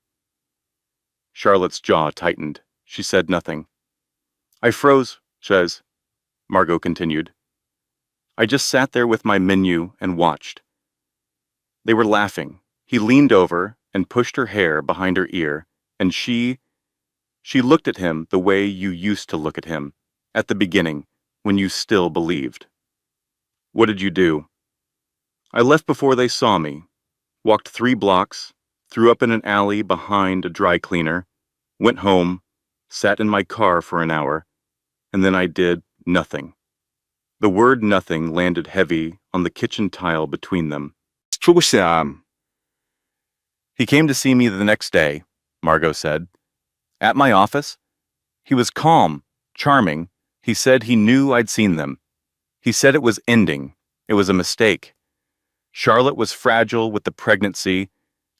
A: Charlotte's jaw tightened. She said nothing. I froze, says, Margot continued. I just sat there with my menu and watched. They were laughing. He leaned over and pushed her hair behind her ear, and she looked at him the way you used to look at him, at the beginning, when you still believed. What did you do? I left before they saw me, walked 3 blocks, threw up in an alley behind a dry cleaner, went home, sat in my car for an hour, and then I did nothing. The word nothing landed heavy on the kitchen tile between them. He came to see me the next day, Margot said. At my office. He was calm, charming. He said he knew I'd seen them. He said it was ending. It was a mistake. Charlotte was fragile with the pregnancy,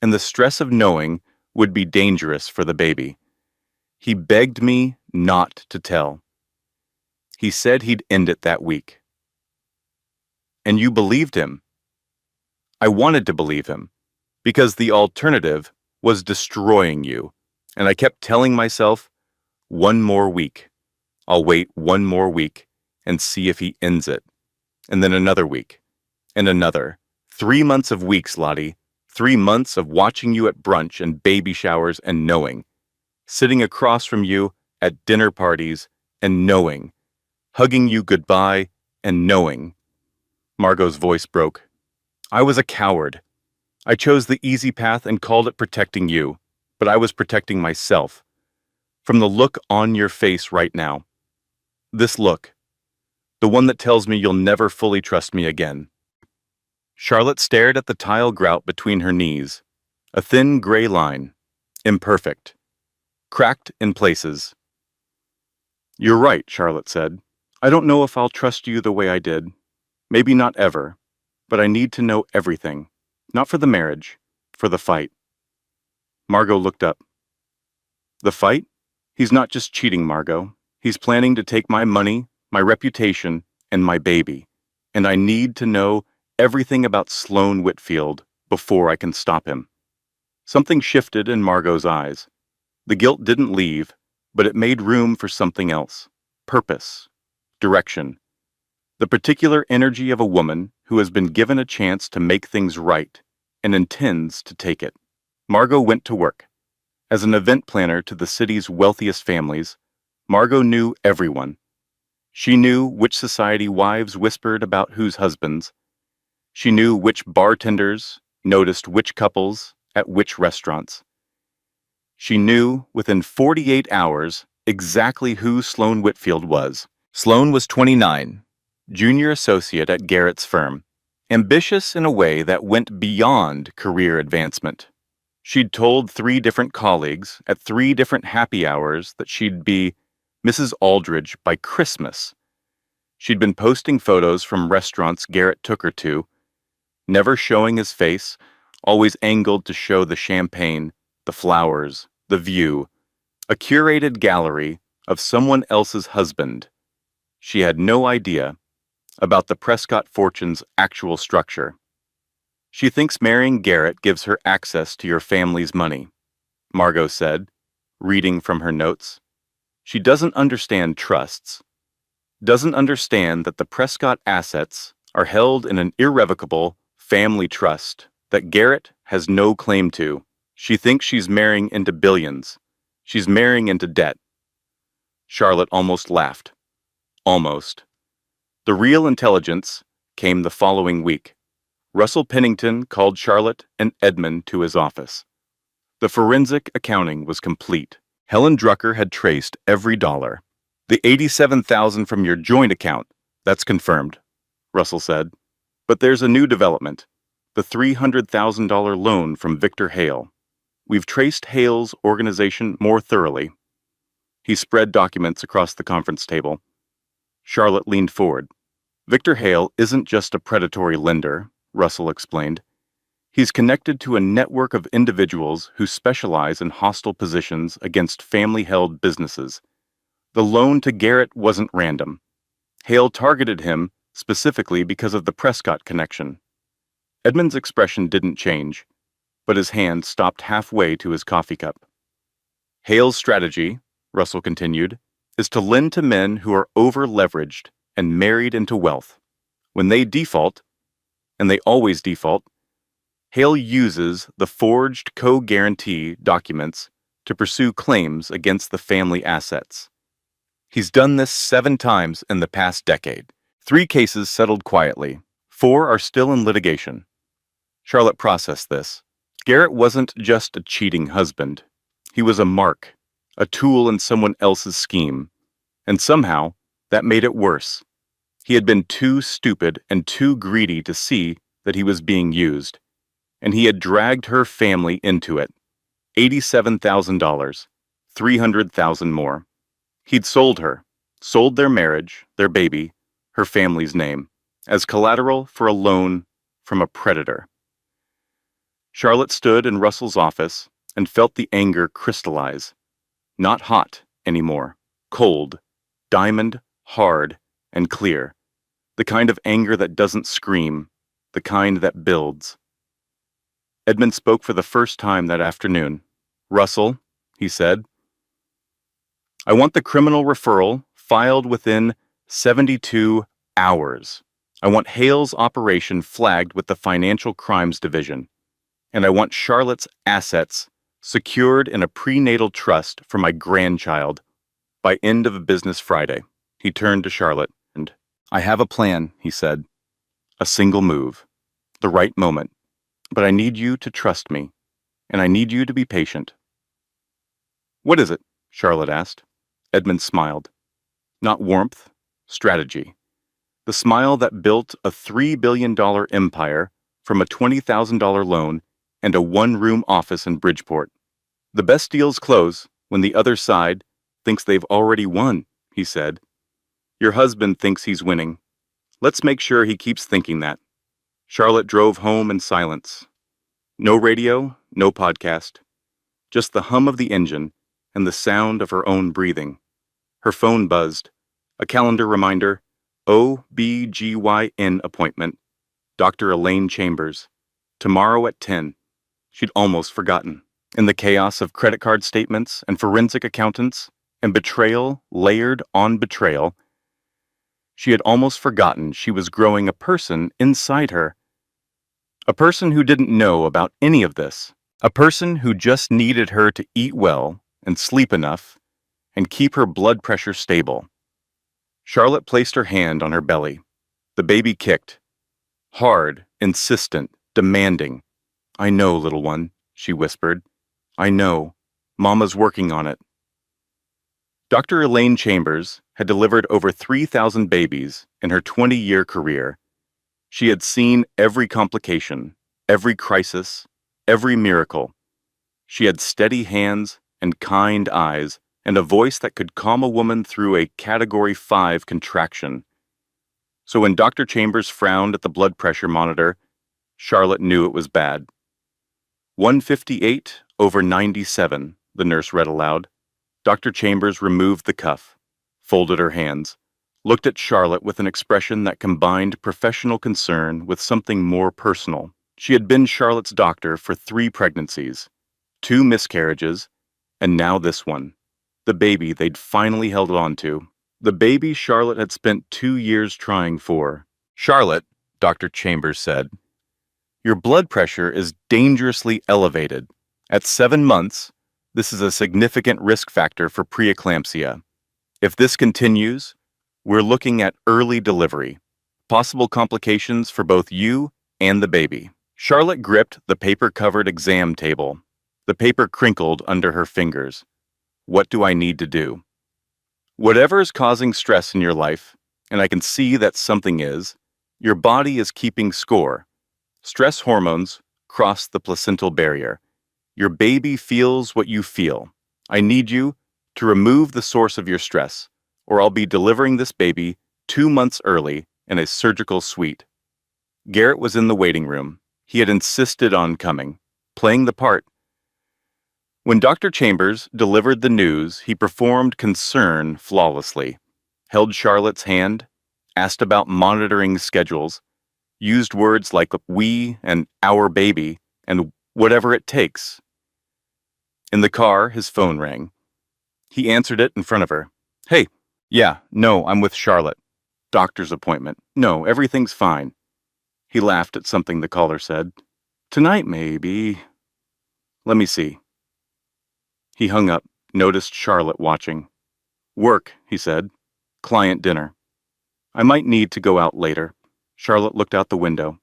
A: and the stress of knowing would be dangerous for the baby. He begged me not to tell. He said he'd end it that week. And you believed him. I wanted to believe him, because the alternative was destroying you, and I kept telling myself, 1 more week. I'll wait 1 more week and see if he ends it. And then another week, and another. 3 months of weeks, Lottie. 3 months of watching you at brunch and baby showers and knowing. Sitting across from you at dinner parties and knowing. Hugging you goodbye and knowing. Margot's voice broke. I was a coward. I chose the easy path and called it protecting you, but I was protecting myself. From the look on your face right now. This look. The one that tells me you'll never fully trust me again. Charlotte stared at the tile grout between her knees. A thin gray line. Imperfect. Cracked in places. You're right, Charlotte said. I don't know if I'll trust you the way I did. Maybe not ever. But I need to know everything. Not for the marriage. For the fight. Margot looked up. The fight? He's not just cheating, Margot. He's planning to take my money, my reputation, and my baby. And I need to know everything about Sloane Whitfield before I can stop him. Something shifted in Margot's eyes. The guilt didn't leave, but it made room for something else. Purpose. Direction. The particular energy of a woman who has been given a chance to make things right and intends to take it. Margot went to work. As an event planner to the city's wealthiest families, Margot knew everyone. She knew which society wives whispered about whose husbands. She knew which bartenders noticed which couples at which restaurants. She knew within 48 hours exactly who Sloane Whitfield was. Sloane was 29, junior associate at Garrett's firm, ambitious in a way that went beyond career advancement. She'd told 3 different colleagues at 3 different happy hours that she'd be Mrs. Aldridge by Christmas. She'd been posting photos from restaurants Garrett took her to, never showing his face, always angled to show the champagne, the flowers, the view, a curated gallery of someone else's husband. She had no idea about the Prescott fortune's actual structure. She thinks marrying Garrett gives her access to your family's money, Margot said, reading from her notes. She doesn't understand trusts, doesn't understand that the Prescott assets are held in an irrevocable family trust that Garrett has no claim to. She thinks she's marrying into billions. She's marrying into debt. Charlotte almost laughed. Almost. The real intelligence came the following week. Russell Pennington called Charlotte and Edmund to his office. The forensic accounting was complete. Helen Drucker had traced every dollar. The $87,000 from your joint account, that's confirmed, Russell said. But there's a new development. The $300,000 loan from Victor Hale. We've traced Hale's organization more thoroughly. He spread documents across the conference table. Charlotte leaned forward. Victor Hale isn't just a predatory lender, Russell explained. He's connected to a network of individuals who specialize in hostile positions against family-held businesses. The loan to Garrett wasn't random. Hale targeted him specifically because of the Prescott connection. Edmund's expression didn't change, but his hand stopped halfway to his coffee cup. Hale's strategy, Russell continued, is to lend to men who are over-leveraged and married into wealth. When they default, and they always default, Hale uses the forged co-guarantee documents to pursue claims against the family assets. He's done this 7 times in the past decade. 3 cases settled quietly. 4 are still in litigation. Charlotte processed this. Garrett wasn't just a cheating husband. He was a mark, a tool in someone else's scheme. And somehow, that made it worse. He had been too stupid and too greedy to see that he was being used. And he had dragged her family into it. $87,000, $300,000 more. He'd sold her, sold their marriage, their baby, her family's name, as collateral for a loan from a predator. Charlotte stood in Russell's office and felt the anger crystallize. Not hot anymore, cold, diamond, hard, and clear. The kind of anger that doesn't scream, the kind that builds. Edmund spoke for the first time that afternoon. Russell, he said, I want the criminal referral filed within 72 hours. I want Hale's operation flagged with the Financial Crimes Division. And I want Charlotte's assets secured in a prenatal trust for my grandchild by end of business Friday. He turned to Charlotte and, I have a plan, he said. A single move. The right moment. But I need you to trust me. And I need you to be patient. What is it? Charlotte asked. Edmund smiled. Not warmth, strategy. The smile that built a $3 billion empire from a $20,000 loan and a 1-room office in Bridgeport. The best deals close when the other side thinks they've already won, he said. Your husband thinks he's winning. Let's make sure he keeps thinking that. Charlotte drove home in silence. No radio, no podcast. Just the hum of the engine and the sound of her own breathing. Her phone buzzed. A calendar reminder, OBGYN appointment. Dr. Elaine Chambers. Tomorrow at 10. She'd almost forgotten. In the chaos of credit card statements and forensic accountants and betrayal layered on betrayal, she had almost forgotten she was growing a person inside her. A person who didn't know about any of this. A person who just needed her to eat well and sleep enough and keep her blood pressure stable. Charlotte placed her hand on her belly. The baby kicked. Hard, insistent, demanding. I know, little one, she whispered. I know. Mama's working on it. Dr. Elaine Chambers had delivered over 3,000 babies in her 20-year career. She had seen every complication, every crisis, every miracle. She had steady hands and kind eyes and a voice that could calm a woman through a Category 5 contraction. So when Dr. Chambers frowned at the blood pressure monitor, Charlotte knew it was bad. 158/97, the nurse read aloud. Dr. Chambers removed the cuff, folded her hands, looked at Charlotte with an expression that combined professional concern with something more personal. She had been Charlotte's doctor for 3 pregnancies, 2 miscarriages, and now this one. The baby they'd finally held on to. The baby Charlotte had spent 2 years trying for. "Charlotte," Dr. Chambers said, "your blood pressure is dangerously elevated. At 7 months, this is a significant risk factor for preeclampsia. If this continues, we're looking at early delivery, possible complications for both you and the baby." Charlotte gripped the paper-covered exam table. The paper crinkled under her fingers. What do I need to do? Whatever is causing stress in your life, and I can see that something is, your body is keeping score. Stress hormones cross the placental barrier. Your baby feels what you feel. I need you to remove the source of your stress, or I'll be delivering this baby 2 months early in a surgical suite. Garrett was in the waiting room. He had insisted on coming, playing the part. When Dr. Chambers delivered the news, he performed concern flawlessly, held Charlotte's hand, asked about monitoring schedules, used words like "we" and "our baby" and "whatever it takes." In the car, his phone rang. He answered it in front of her. "Hey, yeah, no, I'm with Charlotte. Doctor's appointment. No, everything's fine." He laughed at something the caller said. "Tonight, maybe. Let me see." He hung up, noticed Charlotte watching. "Work," he said. "Client dinner. I might need to go out later." Charlotte looked out the window.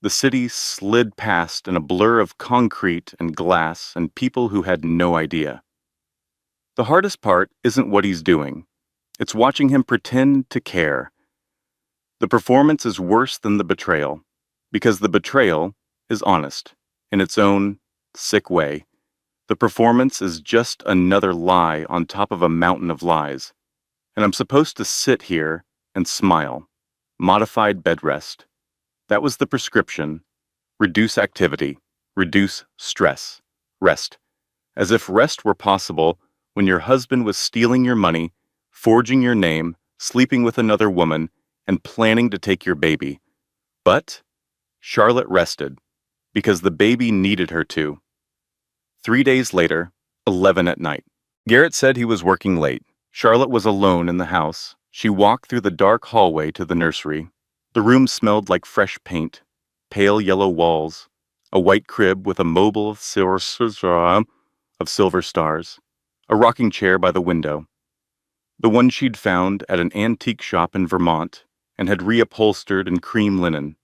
A: The city slid past in a blur of concrete and glass and people who had no idea. The hardest part isn't what he's doing. It's watching him pretend to care. The performance is worse than the betrayal, because the betrayal is honest, in its own sick way. The performance is just another lie on top of a mountain of lies. And I'm supposed to sit here and smile. Modified bed rest. That was the prescription. Reduce activity. Reduce stress. Rest. As if rest were possible when your husband was stealing your money, forging your name, sleeping with another woman, and planning to take your baby. But Charlotte rested, because the baby needed her to. 3 days later, 11 at night. Garrett said he was working late. Charlotte was alone in the house. She walked through the dark hallway to the nursery. The room smelled like fresh paint, pale yellow walls, a white crib with a mobile of silver stars, a rocking chair by the window. The one she'd found at an antique shop in Vermont and had reupholstered in cream linen.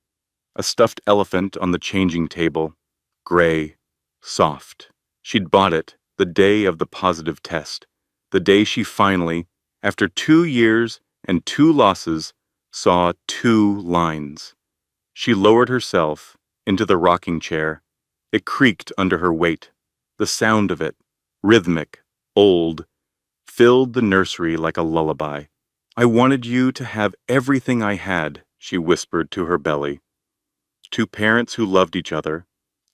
A: A stuffed elephant on the changing table, gray, soft. She'd bought it the day of the positive test, the day she finally, after 2 years and 2 losses, saw 2 lines. She lowered herself into the rocking chair. It creaked under her weight. The sound of it, rhythmic, old, filled the nursery like a lullaby. "I wanted you to have everything I had," she whispered to her belly. 2 parents who loved each other.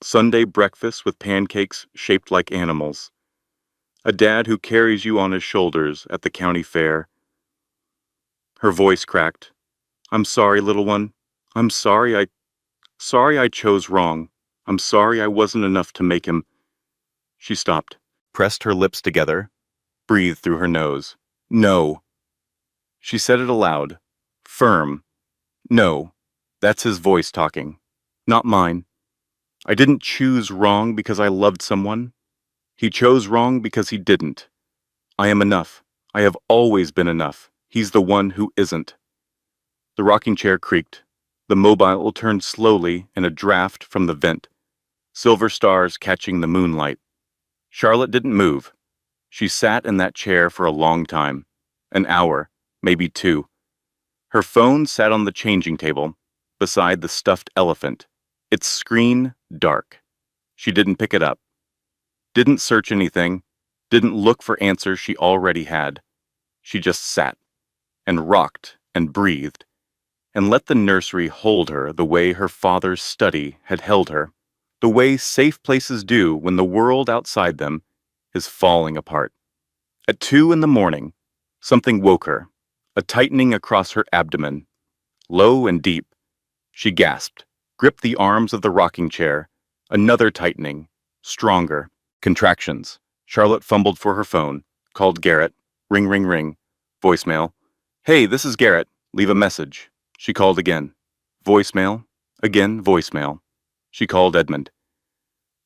A: Sunday breakfast with pancakes shaped like animals. A dad who carries you on his shoulders at the county fair. Her voice cracked. "I'm sorry, little one. I'm sorry I chose wrong. I'm sorry I wasn't enough to make him." She stopped, pressed her lips together, breathed through her nose. "No." She said it aloud, firm. "No, that's his voice talking, not mine. I didn't choose wrong because I loved someone. He chose wrong because he didn't. I am enough. I have always been enough. He's the one who isn't." The rocking chair creaked. The mobile turned slowly in a draft from the vent, silver stars catching the moonlight. Charlotte didn't move. She sat in that chair for a long time, an hour, maybe 2. Her phone sat on the changing table, beside the stuffed elephant, its screen dark. She didn't pick it up. Didn't search anything, didn't look for answers she already had. She just sat, and rocked, and breathed, and let the nursery hold her the way her father's study had held her, the way safe places do when the world outside them is falling apart. At 2 in the morning, something woke her, a tightening across her abdomen. Low and deep, she gasped, gripped the arms of the rocking chair. Another tightening, stronger. Contractions. Charlotte fumbled for her phone, called Garrett. Ring, ring, ring. Voicemail. Hey, this is Garrett. Leave a message. She called again. Voicemail. Again, voicemail. She called Edmund.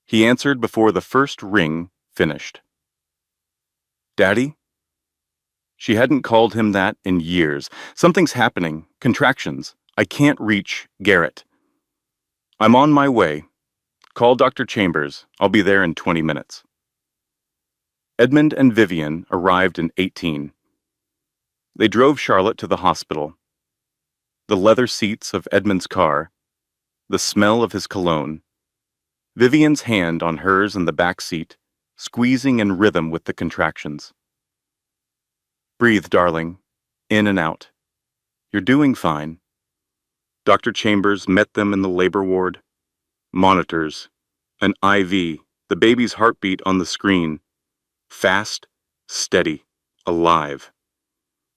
A: He answered before the first ring finished. Daddy? She hadn't called him that in years. Something's happening. Contractions. I can't reach Garrett. I'm on my way. Call Dr. Chambers. I'll be there in 20 minutes. Edmund and Vivian arrived in 18. They drove Charlotte to the hospital. The leather seats of Edmund's car, the smell of his cologne, Vivian's hand on hers in the back seat, squeezing in rhythm with the contractions. Breathe, darling. In and out. You're doing fine. Dr. Chambers met them in the labor ward. Monitors. An IV. The baby's heartbeat on the screen. Fast, steady, alive.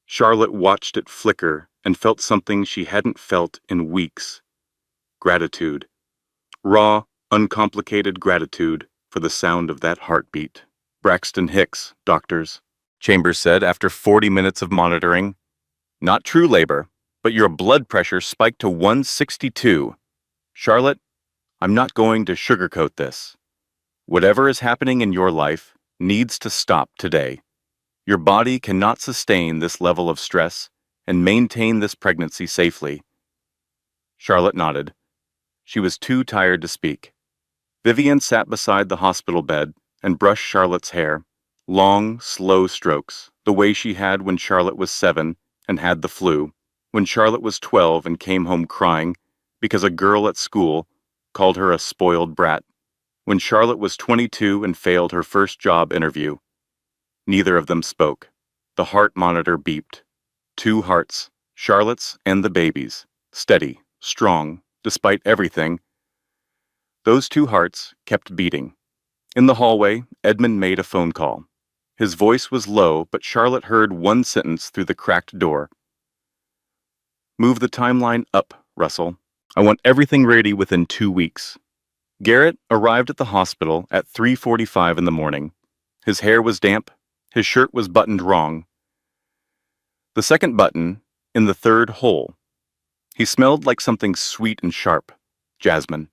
A: Charlotte watched it flicker and felt something she hadn't felt in weeks. Gratitude. Raw, uncomplicated gratitude for the sound of that heartbeat. Braxton Hicks, doctors. Chambers said after 40 minutes of monitoring. Not true labor, but your blood pressure spiked to 162. Charlotte, I'm not going to sugarcoat this. Whatever is happening in your life needs to stop today. Your body cannot sustain this level of stress and maintain this pregnancy safely. Charlotte nodded. She was too tired to speak. Vivian sat beside the hospital bed and brushed Charlotte's hair. Long, slow strokes, the way she had when Charlotte was 7 and had the flu, when Charlotte was 12 and came home crying because a girl at school called her a spoiled brat, when Charlotte was 22 and failed her first job interview. Neither of them spoke. The heart monitor beeped. 2 hearts, Charlotte's and the baby's, steady, strong, despite everything. Those 2 hearts kept beating. In the hallway, Edmund made a phone call. His voice was low, but Charlotte heard one sentence through the cracked door. Move the timeline up, Russell. I want everything ready within 2 weeks. Garrett arrived at the hospital at 3:45 in the morning. His hair was damp. His shirt was buttoned wrong. The second button in the third hole. He smelled like something sweet and sharp. Jasmine.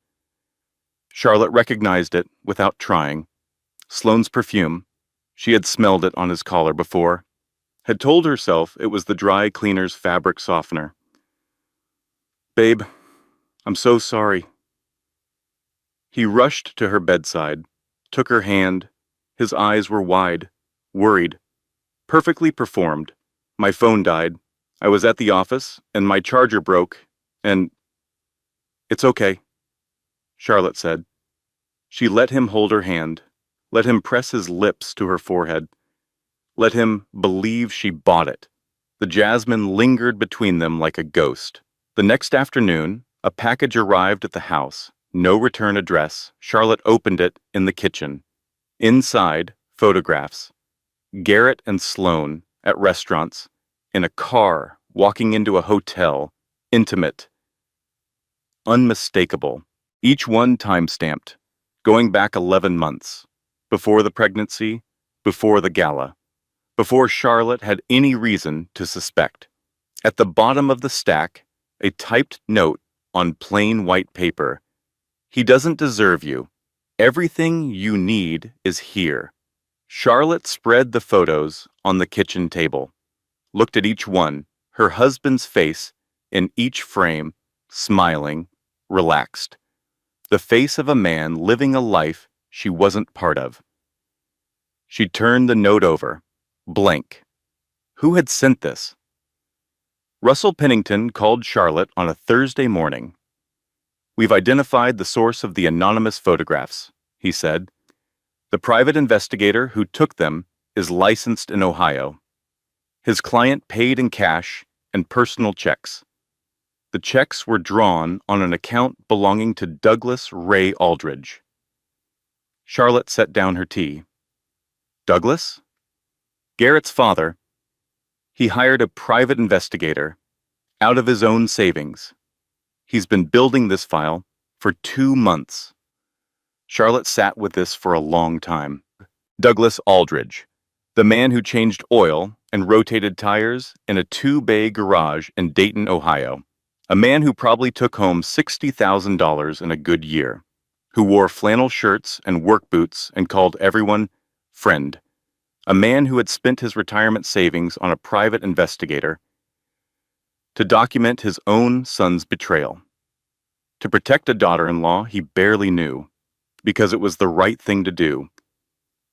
A: Charlotte recognized it without trying. Sloane's perfume. She had smelled it on his collar before. Had told herself it was the dry cleaner's fabric softener. Babe, I'm so sorry. He rushed to her bedside, took her hand. His eyes were wide, worried. Perfectly performed. My phone died. I was at the office, and my charger broke, and... It's okay, Charlotte said. She let him hold her hand, let him press his lips to her forehead, let him believe she bought it. The jasmine lingered between them like a ghost. The next afternoon, a package arrived at the house. No return address. Charlotte opened it in the kitchen. Inside, photographs. Garrett and Sloane at restaurants, in a car, walking into a hotel, intimate, unmistakable. Each one time-stamped, going back 11 months. Before the pregnancy, before the gala, before Charlotte had any reason to suspect. At the bottom of the stack, a typed note on plain white paper. He doesn't deserve you. Everything you need is here. Charlotte spread the photos on the kitchen table, looked at each one, her husband's face in each frame, smiling, relaxed. The face of a man living a life she wasn't part of. She turned the note over, blank. Who had sent this? Russell Pennington called Charlotte on a Thursday morning. We've identified the source of the anonymous photographs, he said. The private investigator who took them is licensed in Ohio. His client paid in cash and personal checks. The checks were drawn on an account belonging to Douglas Ray Aldridge. Charlotte set down her tea. Douglas? Garrett's father. He hired a private investigator, out of his own savings. He's been building this file for 2 months. Charlotte sat with this for a long time. Douglas Aldridge, the man who changed oil and rotated tires in a 2-bay garage in Dayton, Ohio. A man who probably took home $60,000 in a good year, who wore flannel shirts and work boots and called everyone friend. A man who had spent his retirement savings on a private investigator to document his own son's betrayal. To protect a daughter-in-law he barely knew, because it was the right thing to do.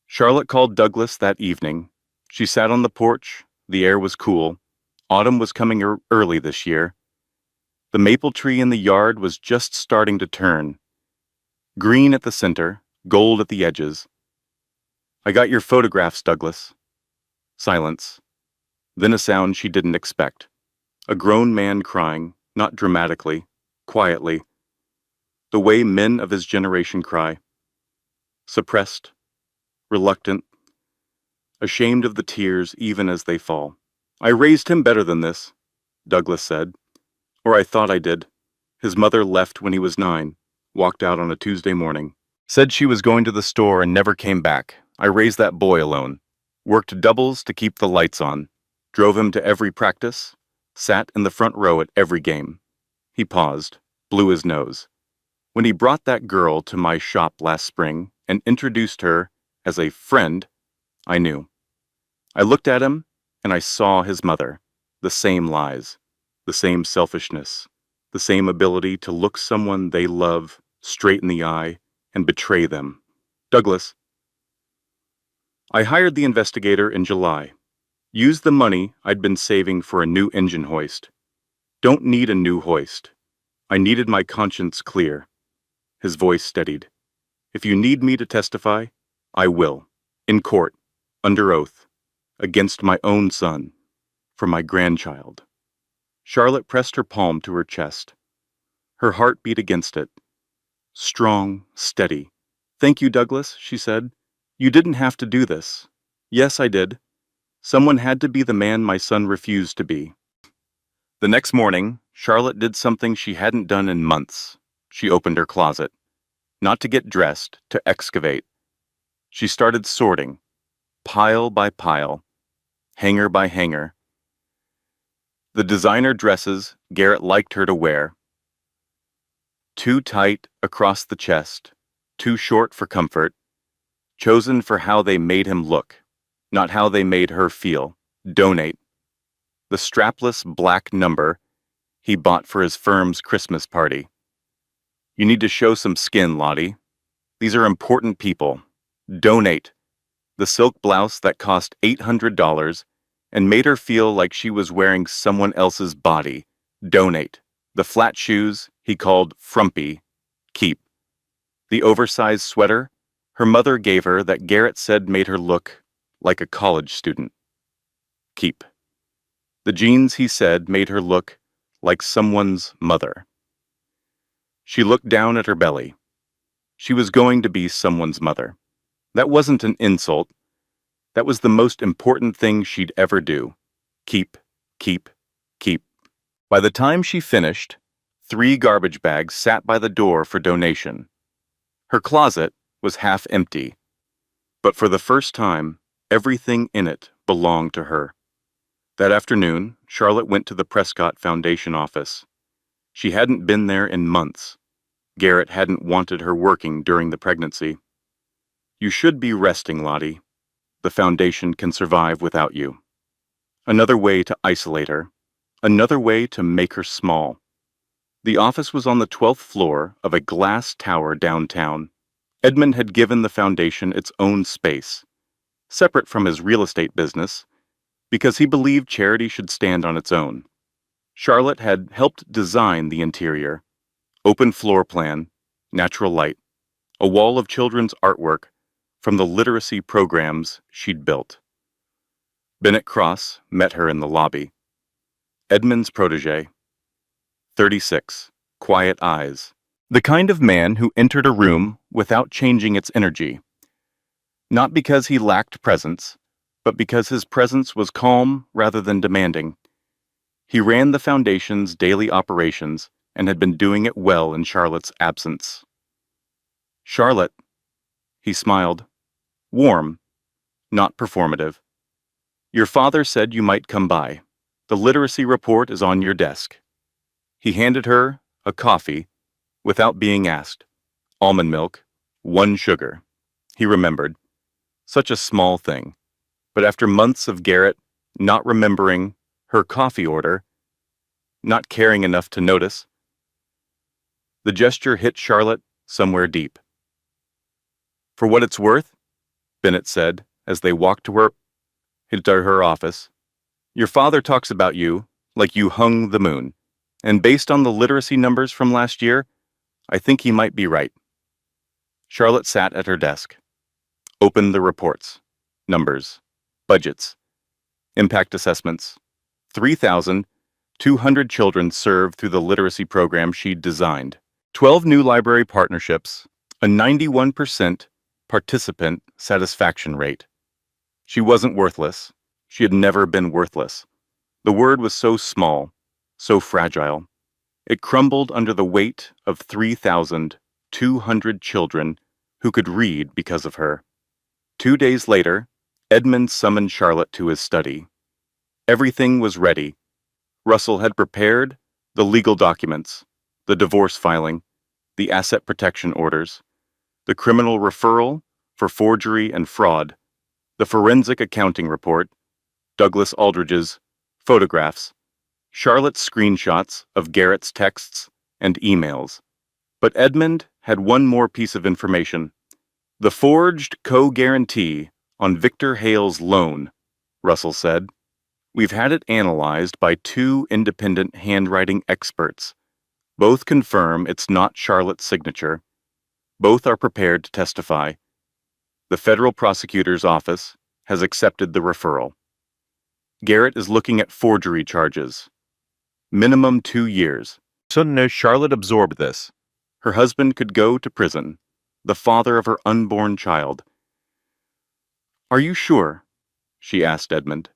A: Charlotte called Douglas that evening. She sat on the porch. The air was cool. Autumn was coming early this year. The maple tree in the yard was just starting to turn. Green at the center, gold at the edges. I got your photographs, Douglas. Silence. Then a sound she didn't expect. A grown man crying, not dramatically, quietly. The way men of his generation cry. Suppressed, reluctant, ashamed of the tears even as they fall. I raised him better than this, Douglas said. Or I thought I did. His mother left when he was 9, walked out on a Tuesday morning. Said she was going to the store and never came back. I raised that boy alone. Worked doubles to keep the lights on. Drove him to every practice. Sat in the front row at every game. He paused, blew his nose. When he brought that girl to my shop last spring and introduced her as a friend, I knew. I looked at him and I saw his mother. The same lies, the same selfishness, the same ability to look someone they love straight in the eye and betray them. Douglas. I hired the investigator in July. Used the money I'd been saving for a new engine hoist. Don't need a new hoist. I needed my conscience clear. His voice steadied. If you need me to testify, I will. In court, under oath, against my own son, for my grandchild. Charlotte pressed her palm to her chest. Her heart beat against it. Strong, steady. Thank you, Douglas, she said. You didn't have to do this. Yes, I did. Someone had to be the man my son refused to be. The next morning, Charlotte did something she hadn't done in months. She opened her closet. Not to get dressed, to excavate. She started sorting, pile by pile, hanger by hanger. The designer dresses Garrett liked her to wear. Too tight across the chest, too short for comfort, chosen for how they made him look, not how they made her feel. Donate. The strapless black number he bought for his firm's Christmas party. You need to show some skin, Lottie. These are important people. Donate. The silk blouse that cost $800 and made her feel like she was wearing someone else's body. Donate. The flat shoes he called frumpy. Keep. The oversized sweater her mother gave her that Garrett said made her look like a college student. Keep. The jeans he said made her look like someone's mother. She looked down at her belly. She was going to be someone's mother. That wasn't an insult. That was the most important thing she'd ever do. Keep, keep, keep. By the time she finished, 3 garbage bags sat by the door for donation. Her closet was half empty, but for the first time, everything in it belonged to her. That afternoon, Charlotte went to the Prescott Foundation office. She hadn't been there in months. Garrett hadn't wanted her working during the pregnancy. You should be resting, Lottie. The foundation can survive without you. Another way to isolate her. Another way to make her small. The office was on the 12th floor of a glass tower downtown. Edmund had given the foundation its own space, separate from his real estate business, because he believed charity should stand on its own. Charlotte had helped design the interior. Open floor plan, natural light, a wall of children's artwork, from the literacy programs she'd built. Bennett Cross met her in the lobby. Edmund's protege, 36, quiet eyes. The kind of man who entered a room without changing its energy. Not because he lacked presence, but because his presence was calm rather than demanding. He ran the foundation's daily operations and had been doing it well in Charlotte's absence. Charlotte, he smiled, warm, not performative. Your father said you might come by. The literacy report is on your desk. He handed her a coffee without being asked. Almond milk, 1 sugar. He remembered. Such a small thing. But after months of Garrett not remembering her coffee order, not caring enough to notice, the gesture hit Charlotte somewhere deep. For what it's worth, Bennett said as they walked to her office, your father talks about you like you hung the moon, and based on the literacy numbers from last year, I think he might be right. Charlotte sat at her desk, opened the reports, numbers, budgets, impact assessments. 3,200 children served through the literacy program she'd designed. 12 new library partnerships, a 91% participant satisfaction rate. She wasn't worthless. She had never been worthless. The word was so small, so fragile. It crumbled under the weight of 3,200 children who could read because of her. 2 days later, Edmund summoned Charlotte to his study. Everything was ready. Russell had prepared the legal documents, the divorce filing, the asset protection orders, the criminal referral for forgery and fraud, the forensic accounting report, Douglas Aldridge's photographs, Charlotte's screenshots of Garrett's texts and emails. But Edmund had one more piece of information. The forged co-guarantee on Victor Hale's loan, Russell said. We've had it analyzed by 2 independent handwriting experts. Both confirm it's not Charlotte's signature. Both are prepared to testify. The federal prosecutor's office has accepted the referral. Garrett is looking at forgery charges. Minimum 2 years. Suddenly, Charlotte absorbed this. Her husband could go to prison, the father of her unborn child. Are you sure? She asked Edmund.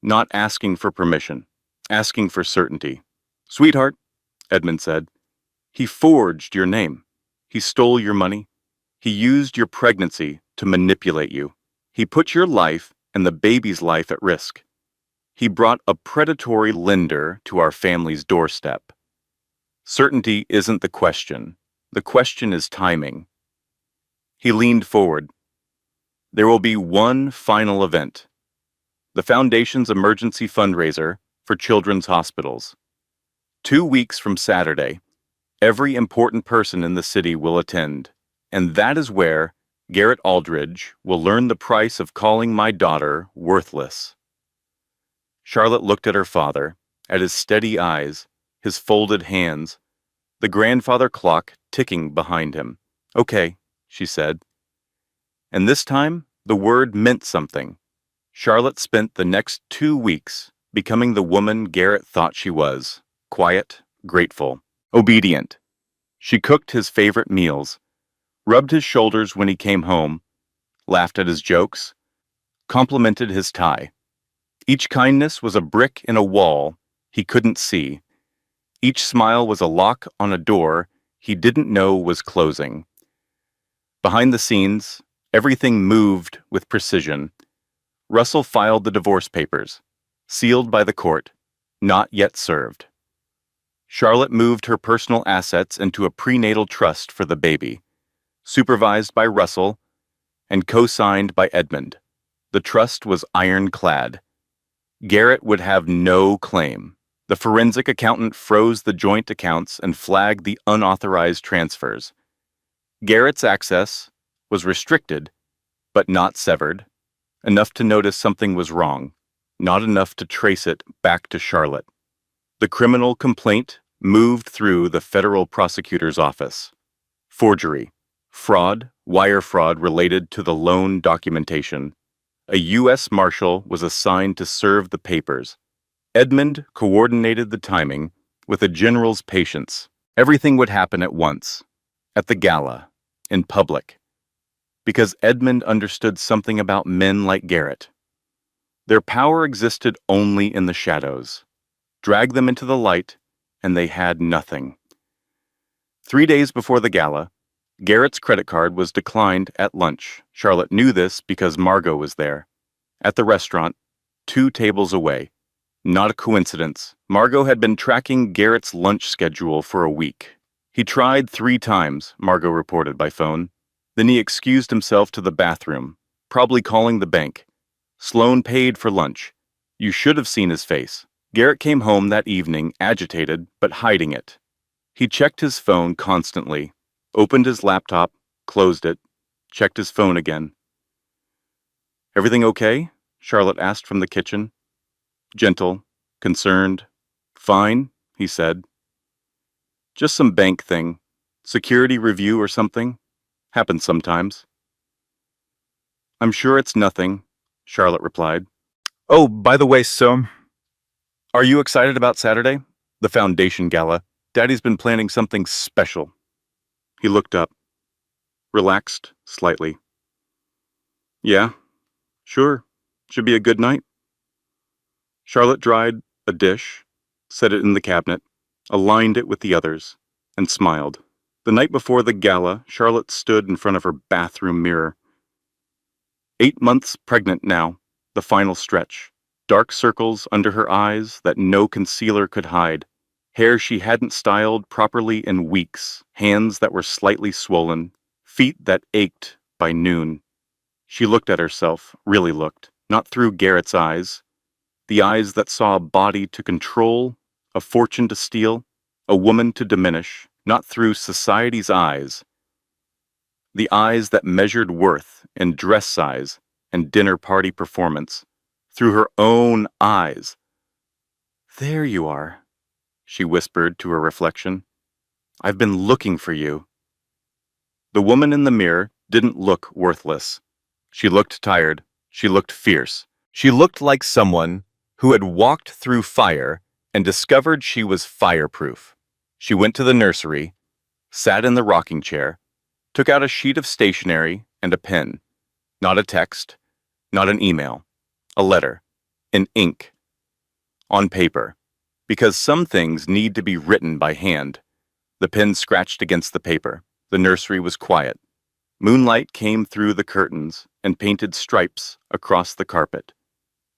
A: Not asking for permission, asking for certainty. Sweetheart, Edmund said, he forged your name. He stole your money. He used your pregnancy to manipulate you. He put your life and the baby's life at risk. He brought a predatory lender to our family's doorstep. Certainty isn't the question. The question is timing. He leaned forward. There will be one final event. The Foundation's emergency fundraiser for children's hospitals. 2 weeks from Saturday, every important person in the city will attend, and that is where Garrett Aldridge will learn the price of calling my daughter worthless. Charlotte looked at her father, at his steady eyes, his folded hands, the grandfather clock ticking behind him. Okay, she said. And this time, the word meant something. Charlotte spent the next 2 weeks becoming the woman Garrett thought she was, quiet, grateful, obedient. She cooked his favorite meals, rubbed his shoulders when he came home, laughed at his jokes, complimented his tie. Each kindness was a brick in a wall he couldn't see. Each smile was a lock on a door he didn't know was closing. Behind the scenes, everything moved with precision. Russell filed the divorce papers, sealed by the court, not yet served. Charlotte moved her personal assets into a prenatal trust for the baby, supervised by Russell and co-signed by Edmund. The trust was ironclad. Garrett would have no claim. The forensic accountant froze the joint accounts and flagged the unauthorized transfers. Garrett's access was restricted, but not severed. Enough to notice something was wrong, not enough to trace it back to Charlotte. The criminal complaint moved through the federal prosecutor's office. Forgery, Fraud, wire fraud related to the loan documentation. A U.S. Marshal was assigned to serve the papers. Edmund coordinated the timing with a general's patience. Everything would happen at once, at the gala, in public, because Edmund understood something about men like Garrett. Their power existed only in the shadows. Drag them into the light, and they had nothing. 3 days before the gala, Garrett's credit card was declined at lunch. Charlotte knew this because Margot was there. At the restaurant, 2 tables away. Not a coincidence. Margot had been tracking Garrett's lunch schedule for a week. He tried 3 times, Margot reported by phone. Then he excused himself to the bathroom, probably calling the bank. Sloan paid for lunch. You should have seen his face. Garrett came home that evening, agitated, but hiding it. He checked his phone constantly, opened his laptop, closed it, checked his phone again. "Everything okay?" Charlotte asked from the kitchen. Gentle, concerned. "Fine," he said. "Just some bank thing. Security review or something. Happens sometimes." "I'm sure it's nothing," Charlotte replied. "Oh, by the way, so, are you excited about Saturday? The foundation gala. Daddy's been planning something special." He looked up, relaxed slightly. "Yeah, sure. Should be a good night." Charlotte dried a dish, set it in the cabinet, aligned it with the others, and smiled. The night before the gala, Charlotte stood in front of her bathroom mirror. 8 months pregnant now, the final stretch. Dark circles under her eyes that no concealer could hide. Hair she hadn't styled properly in weeks. Hands that were slightly swollen. Feet that ached by noon. She looked at herself, really looked, not through Garrett's eyes. The eyes that saw a body to control, a fortune to steal, a woman to diminish, not through society's eyes. The eyes that measured worth in dress size and dinner party performance, through her own eyes. "There you are," she whispered to her reflection. "I've been looking for you." The woman in the mirror didn't look worthless. She looked tired. She looked fierce. She looked like someone who had walked through fire and discovered she was fireproof. She went to the nursery, sat in the rocking chair, took out a sheet of stationery and a pen. Not a text, not an email, a letter, in ink, on paper, because some things need to be written by hand. The pen scratched against the paper. The nursery was quiet. Moonlight came through the curtains and painted stripes across the carpet.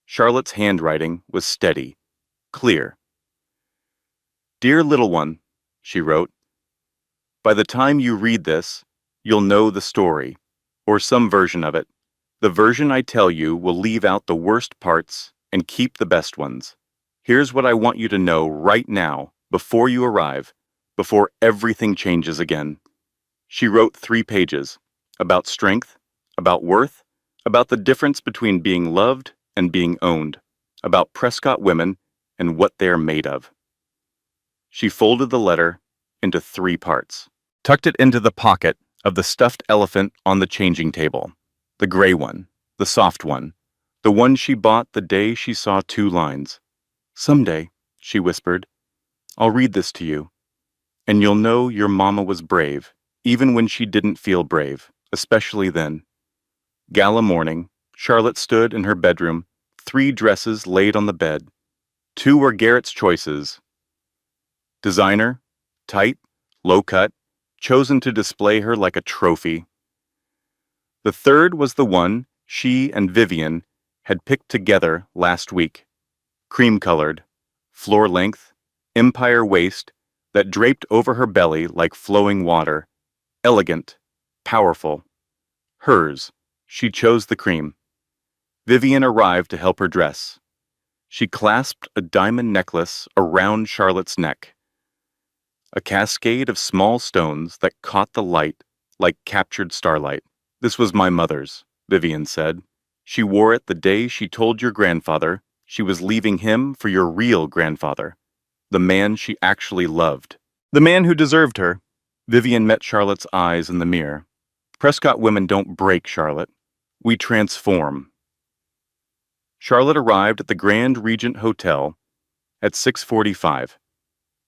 A: Charlotte's handwriting was steady, clear. "Dear little one," she wrote, "by the time you read this, you'll know the story, or some version of it. The version I tell you will leave out the worst parts and keep the best ones. Here's what I want you to know right now, before you arrive, before everything changes again." She wrote 3 pages, about strength, about worth, about the difference between being loved and being owned, about Prescott women and what they're made of. She folded the letter into 3 parts, tucked it into the pocket of the stuffed elephant on the changing table, the gray one, the soft one, the one she bought the day she saw 2 lines. "Someday," she whispered, "I'll read this to you, and you'll know your mama was brave, even when she didn't feel brave, especially then." Gala morning, Charlotte stood in her bedroom, 3 dresses laid on the bed. 2 were Garrett's choices. Designer, tight, low cut, chosen to display her like a trophy. The 3rd was the one she and Vivian had picked together last week. Cream-colored, floor-length, empire waist that draped over her belly like flowing water. Elegant, powerful. Hers. She chose the cream. Vivian arrived to help her dress. She clasped a diamond necklace around Charlotte's neck. A cascade of small stones that caught the light like captured starlight. "This was my mother's," Vivian said. "She wore it the day she told your grandfather she was leaving him for your real grandfather, the man she actually loved. The man who deserved her." Vivian met Charlotte's eyes in the mirror. Prescott women don't break, Charlotte. We transform. Charlotte arrived at the Grand Regent Hotel at 6:45.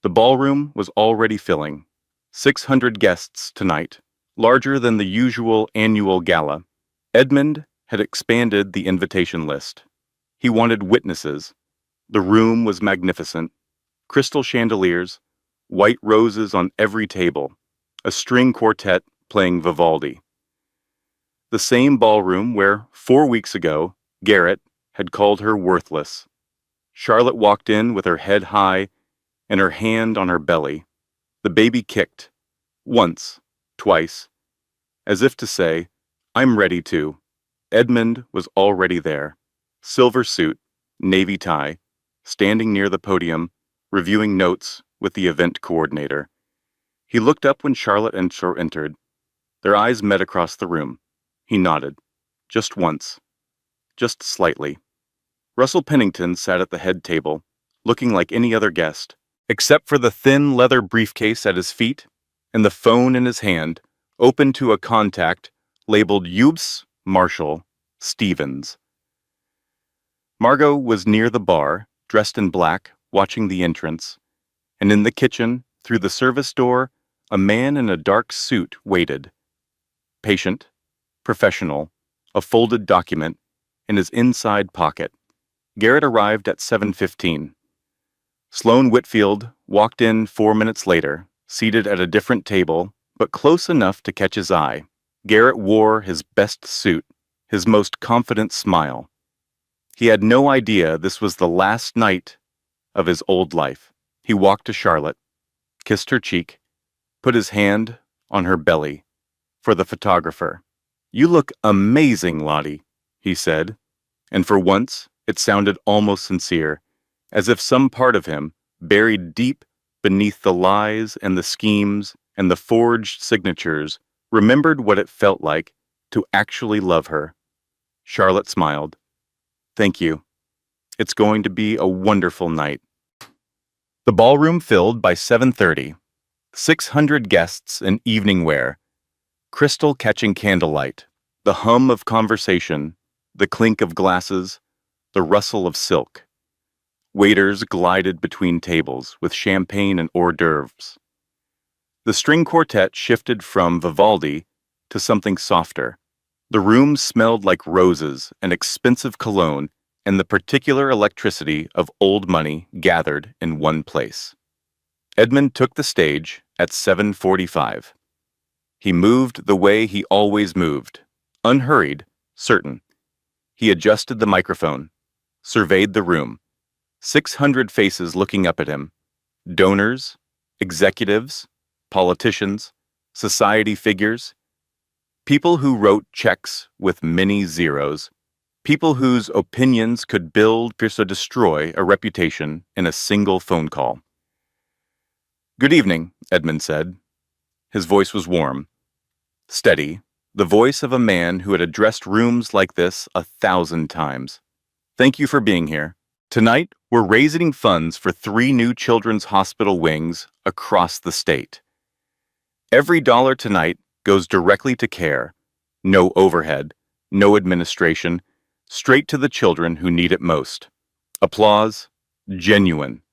A: The ballroom was already filling. 600 guests tonight, larger than the usual annual gala. Edmund had expanded the invitation list. He wanted witnesses. The room was magnificent. Crystal chandeliers, white roses on every table, a string quartet playing Vivaldi. The same ballroom where, 4 weeks ago, Garrett had called her worthless. Charlotte walked in with her head high and her hand on her belly. The baby kicked. Once, twice, as if to say, I'm ready to. Edmund was already there. Silver suit, navy tie, standing near the podium, reviewing notes with the event coordinator. He looked up when Charlotte entered. Their eyes met across the room. He nodded. Just once. Just slightly. Russell Pennington sat at the head table, looking like any other guest, except for the thin leather briefcase at his feet and the phone in his hand, open to a contact labeled Eubs Marshall Stevens. Margot was near the bar, dressed in black, watching the entrance, and in the kitchen, through the service door, a man in a dark suit waited. Patient, professional, a folded document in his inside pocket. Garrett arrived at 7:15. Sloane Whitfield walked in 4 minutes later, seated at a different table, but close enough to catch his eye. Garrett wore his best suit, his most confident smile. He had no idea this was the last night of his old life. He walked to Charlotte, kissed her cheek, put his hand on her belly. For the photographer. You look amazing, Lottie, he said, and for once it sounded almost sincere, as if some part of him, buried deep beneath the lies and the schemes and the forged signatures, remembered what it felt like to actually love her. Charlotte smiled. Thank you. It's going to be a wonderful night. The ballroom filled by 7:30. 600 guests in evening wear. Crystal catching candlelight. The hum of conversation. The clink of glasses. The rustle of silk. Waiters glided between tables with champagne and hors d'oeuvres. The string quartet shifted from Vivaldi to something softer. The room smelled like roses and expensive cologne and the particular electricity of old money gathered in one place. Edmund took the stage at 7:45. He moved the way he always moved, unhurried, certain. He adjusted the microphone, surveyed the room. 600 faces looking up at him. Donors, executives, politicians, society figures. People who wrote checks with many zeros. People whose opinions could build or destroy a reputation in a single phone call. Good evening, Edmund said. His voice was warm, steady, the voice of a man who had addressed rooms like this 1,000 times. Thank you for being here. Tonight, we're raising funds for 3 new children's hospital wings across the state. Every dollar tonight goes directly to care. No overhead, no administration, straight to the children who need it most. Applause, genuine.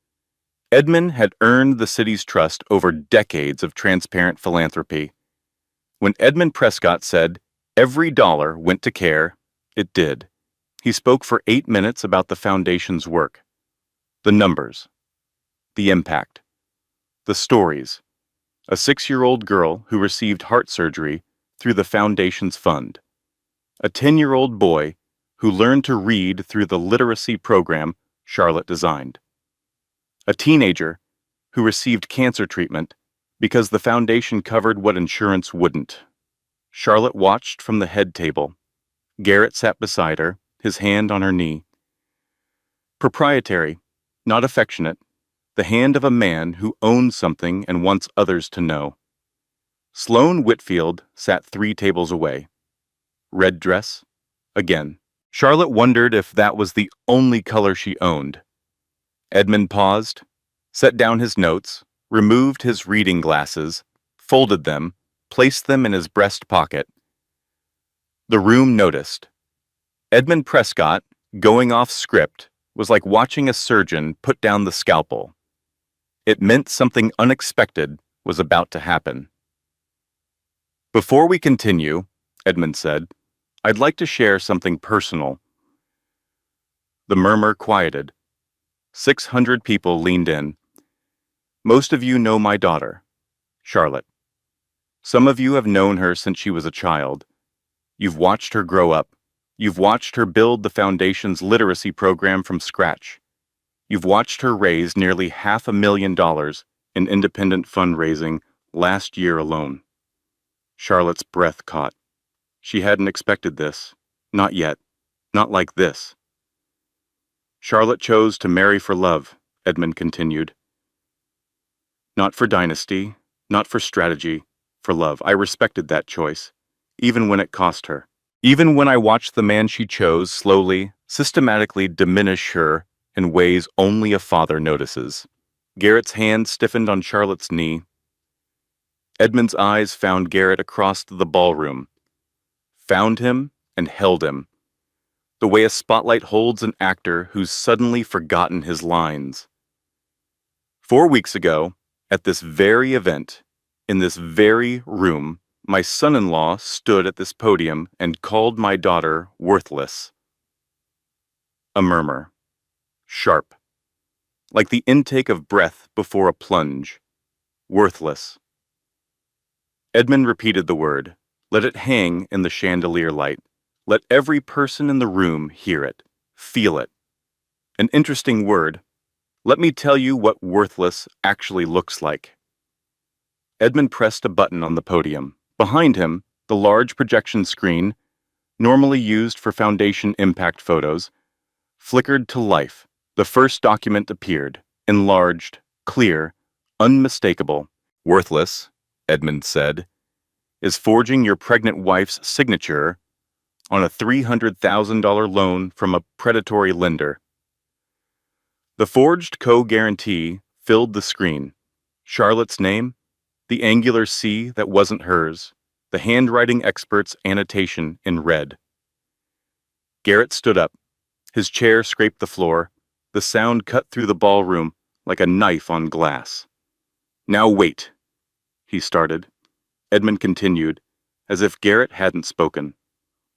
A: Edmund had earned the city's trust over decades of transparent philanthropy. When Edmund Prescott said, every dollar went to care, it did. He spoke for 8 minutes about the foundation's work. The numbers. The impact. The stories. A 6-year-old girl who received heart surgery through the foundation's fund. A 10-year-old boy who learned to read through the literacy program Charlotte designed. A teenager who received cancer treatment because the foundation covered what insurance wouldn't. Charlotte watched from the head table. Garrett sat beside her, his hand on her knee. Proprietary, not affectionate, the hand of a man who owns something and wants others to know. Sloane Whitfield sat 3 tables away. Red dress, again. Charlotte wondered if that was the only color she owned. Edmund paused, set down his notes, removed his reading glasses, folded them, placed them in his breast pocket, The room noticed. Edmund Prescott, going off script, was like watching a surgeon put down the scalpel. It meant something unexpected was about to happen. "Before we continue," Edmund said, "I'd like to share something personal." The murmur quieted. 600 people leaned in. "Most of you know my daughter, Charlotte. Some of you have known her since she was a child. You've watched her grow up. You've watched her build the Foundation's literacy program from scratch. You've watched her raise nearly $500,000 in independent fundraising last year alone." Charlotte's breath caught. She hadn't expected this. Not yet. Not like this. "Charlotte chose to marry for love," Edmund continued. "Not for dynasty, not for strategy, for love. I respected that choice, even when it cost her. Even when I watched the man she chose slowly, systematically diminish her in ways only a father notices." Garrett's hand stiffened on Charlotte's knee. Edmund's eyes found Garrett across the ballroom. Found him and held him, the way a spotlight holds an actor who's suddenly forgotten his lines. 4 weeks ago, at this very event, in this very room, my son-in-law stood at this podium and called my daughter worthless. A murmur. Sharp. Like the intake of breath before a plunge. Worthless. Edmund repeated the word. Let it hang in the chandelier light. Let every person in the room hear it, feel it. An interesting word. Let me tell you what worthless actually looks like. Edmund pressed a button on the podium. Behind him, the large projection screen, normally used for Foundation impact photos, flickered to life. The first document appeared, enlarged, clear, unmistakable. "Worthless," Edmund said, "is forging your pregnant wife's signature on a $300,000 loan from a predatory lender." The forged co-guarantee filled the screen. Charlotte's name, the angular C that wasn't hers, the handwriting expert's annotation in red. Garrett stood up. His chair scraped the floor. The sound cut through the ballroom like a knife on glass. "Now wait," he started. Edmund continued, as if Garrett hadn't spoken.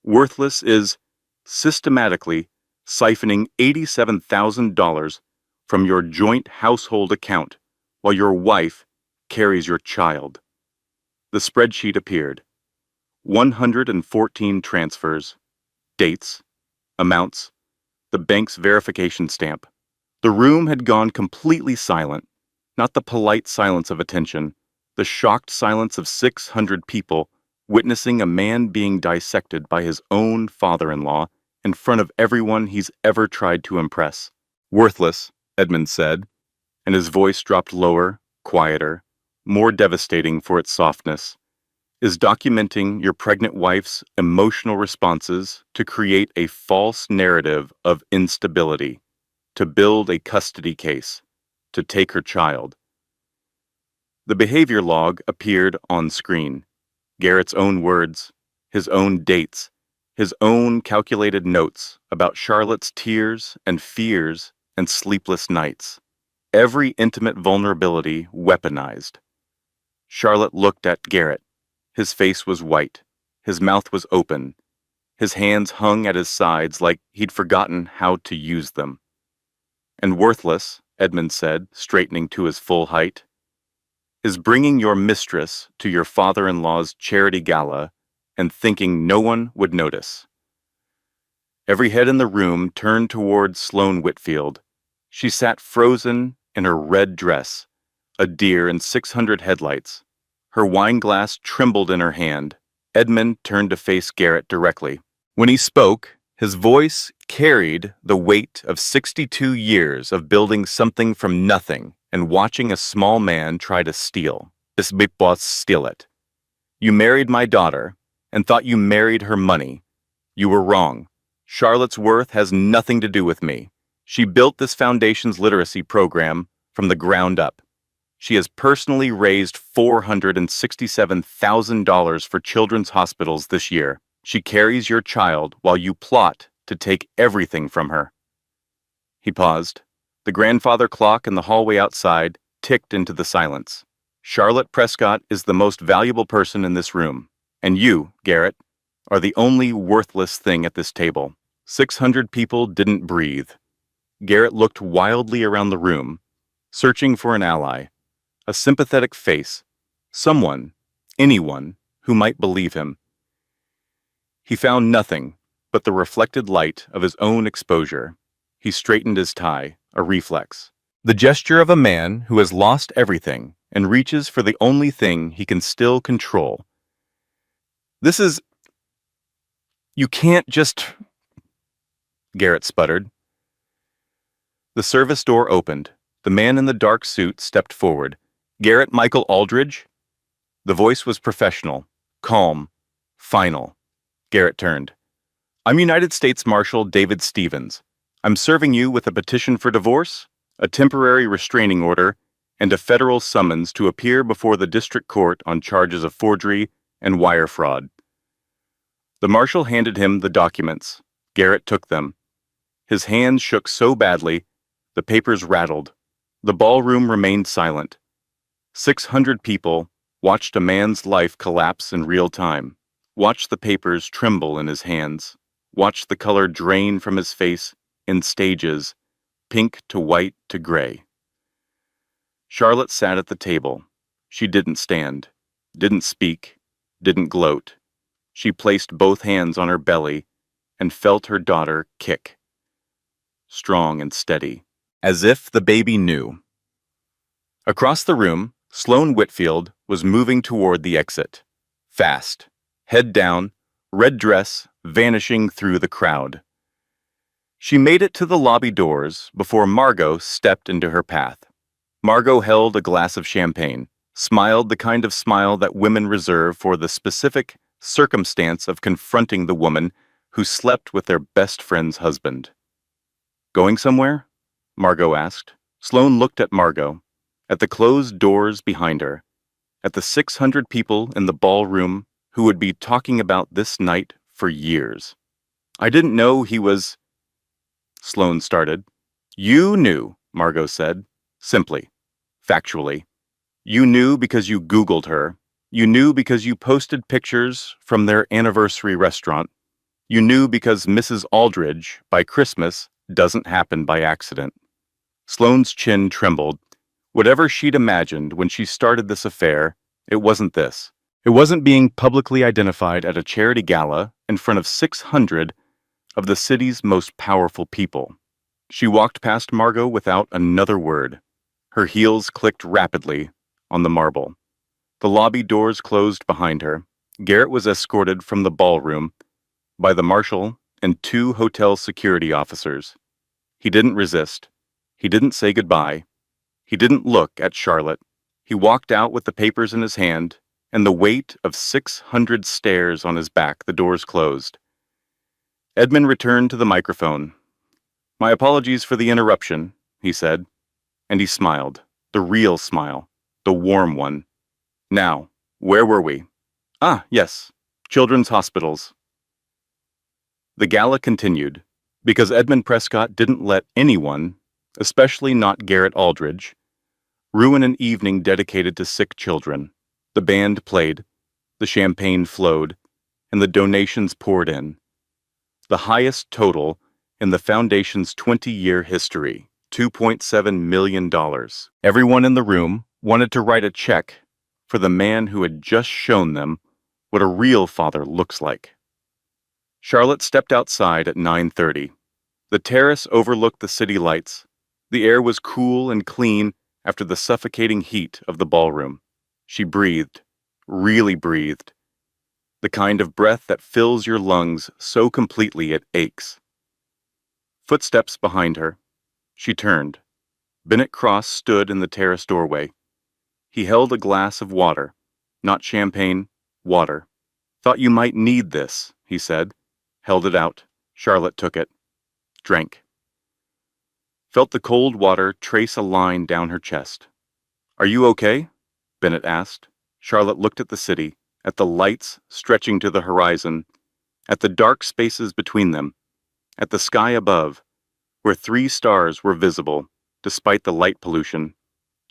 A: "Worthless is systematically siphoning $87,000 from your joint household account while your wife carries your child." The spreadsheet appeared. 114 transfers, dates, amounts, the bank's verification stamp. The room had gone completely silent, not the polite silence of attention, the shocked silence of 600 people witnessing a man being dissected by his own father-in-law in front of everyone he's ever tried to impress. "Worthless," Edmund said, and his voice dropped lower, quieter, more devastating for its softness, "is documenting your pregnant wife's emotional responses to create a false narrative of instability, to build a custody case, to take her child." The behavior log appeared on screen. Garrett's own words, his own dates, his own calculated notes about Charlotte's tears and fears and sleepless nights. Every intimate vulnerability weaponized. Charlotte looked at Garrett. His face was white. His mouth was open. His hands hung at his sides like he'd forgotten how to use them. "And worthless," Edmund said, straightening to his full height, "is bringing your mistress to your father-in-law's charity gala and thinking no one would notice." Every head in the room turned toward Sloane Whitfield. She sat frozen in her red dress, a deer in 600 headlights. Her wine glass trembled in her hand. Edmund turned to face Garrett directly. When he spoke, his voice carried the weight of 62 years of building something from nothing and watching a small man try to steal. "This big boss steal it. You married my daughter and thought you married her money. You were wrong. Charlotte's worth has nothing to do with me. She built this Foundation's literacy program from the ground up. She has personally raised $467,000 for children's hospitals this year. She carries your child while you plot to take everything from her." He paused. The grandfather clock in the hallway outside ticked into the silence. "Charlotte Prescott is the most valuable person in this room, and you, Garrett, are the only worthless thing at this table." 600 people didn't breathe. Garrett looked wildly around the room, searching for an ally, a sympathetic face, someone, anyone, who might believe him. He found nothing but the reflected light of his own exposure. He straightened his tie, a reflex. The gesture of a man who has lost everything and reaches for the only thing he can still control. "This is... You can't just..." Garrett sputtered. The service door opened. The man in the dark suit stepped forward. "Garrett Michael Aldridge?" The voice was professional, calm, final. Garrett turned. "I'm United States Marshal David Stevens. I'm serving you with a petition for divorce, a temporary restraining order, and a federal summons to appear before the district court on charges of forgery and wire fraud." The marshal handed him the documents. Garrett took them. His hands shook so badly, the papers rattled. The ballroom remained silent. 600 people watched a man's life collapse in real time, watched the papers tremble in his hands, watched the color drain from his face in stages, pink to white to gray. Charlotte sat at the table. She didn't stand, didn't speak, didn't gloat. She placed both hands on her belly and felt her daughter kick. Strong and steady, as if the baby knew. Across the room, Sloane Whitfield was moving toward the exit. Fast, head down, red dress vanishing through the crowd. She made it to the lobby doors before Margot stepped into her path. Margot held a glass of champagne, smiled the kind of smile that women reserve for the specific circumstance of confronting the woman who slept with their best friend's husband. "Going somewhere?" Margot asked. Sloane looked at Margot, at the closed doors behind her, at the 600 people in the ballroom who would be talking about this night for years. "I didn't know he was..." Sloane started. "You knew," Margot said, simply, factually. "You knew because you Googled her. You knew because you posted pictures from their anniversary restaurant. You knew because Mrs. Aldridge, by Christmas, doesn't happen by accident." Sloane's chin trembled. Whatever she'd imagined when she started this affair, it wasn't this. It wasn't being publicly identified at a charity gala in front of 600 of the city's most powerful people. She walked past Margot without another word. Her heels clicked rapidly on the marble. The lobby doors closed behind her. Garrett was escorted from the ballroom by the marshal and 2 hotel security officers. He didn't resist. He didn't say goodbye. He didn't look at Charlotte. He walked out with the papers in his hand and the weight of 600 stares on his back. The doors closed. Edmund returned to the microphone. "My apologies for the interruption," he said, and he smiled, the real smile, the warm one. "Now, where were we?" "Ah, yes, children's hospitals." The gala continued, because Edmund Prescott didn't let anyone, especially not Garrett Aldridge, ruin an evening dedicated to sick children. The band played, the champagne flowed, and the donations poured in. The highest total in the foundation's 20-year history, $2.7 million. Everyone in the room wanted to write a check for the man who had just shown them what a real father looks like. Charlotte stepped outside at 9:30. The terrace overlooked the city lights. The air was cool and clean after the suffocating heat of the ballroom. She breathed, really breathed, the kind of breath that fills your lungs so completely it aches. Footsteps behind her. She turned. Bennett Cross stood in the terrace doorway. He held a glass of water, not champagne, water. "Thought you might need this," he said. Held it out. Charlotte took it. Drank. Felt the cold water trace a line down her chest. "Are you okay?" Bennett asked. Charlotte looked at the city, at the lights stretching to the horizon. at the dark spaces between them, at the sky above, where 3 stars were visible, despite the light pollution.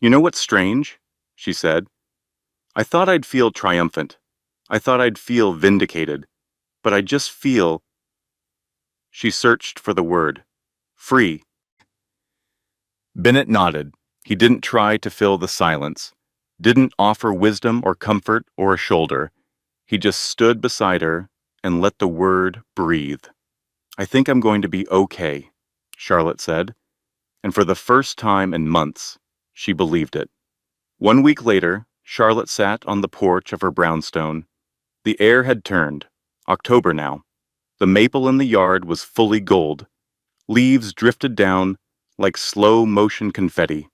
A: "You know what's strange?" she said. "I thought I'd feel triumphant. I thought I'd feel vindicated. But I just feel—" She searched for the word. "Free." Bennett nodded. He didn't try to fill the silence, didn't offer wisdom or comfort or a shoulder. He just stood beside her and let the word breathe. "I think I'm going to be okay," Charlotte said, and for the first time in months, she believed it. 1 week later, Charlotte sat on the porch of her brownstone. The air had turned. October now. The maple in the yard was fully gold. Leaves drifted down like slow-motion confetti,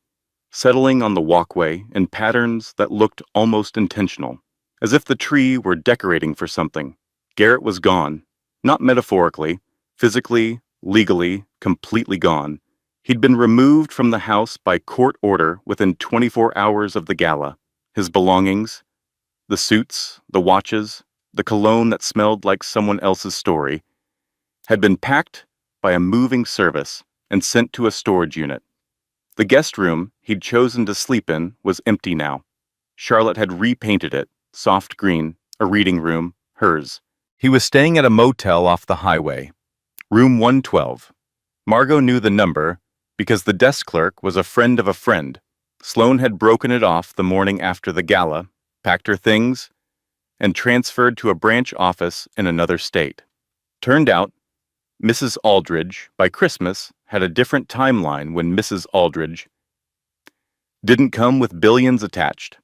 A: settling on the walkway in patterns that looked almost intentional, as if the tree were decorating for something. Garrett was gone. Not metaphorically, physically, legally, completely gone. He'd been removed from the house by court order within 24 hours of the gala. His belongings, the suits, the watches, the cologne that smelled like someone else's story, had been packed by a moving service and sent to a storage unit. The guest room he'd chosen to sleep in was empty now. Charlotte had repainted it, soft green, a reading room, hers. He was staying at a motel off the highway, room 112. Margot knew the number because the desk clerk was a friend of a friend. Sloane had broken it off the morning after the gala, packed her things, and transferred to a branch office in another state. Turned out, Mrs. Aldridge, by Christmas, had a different timeline when Mrs. Aldridge didn't come with billions attached.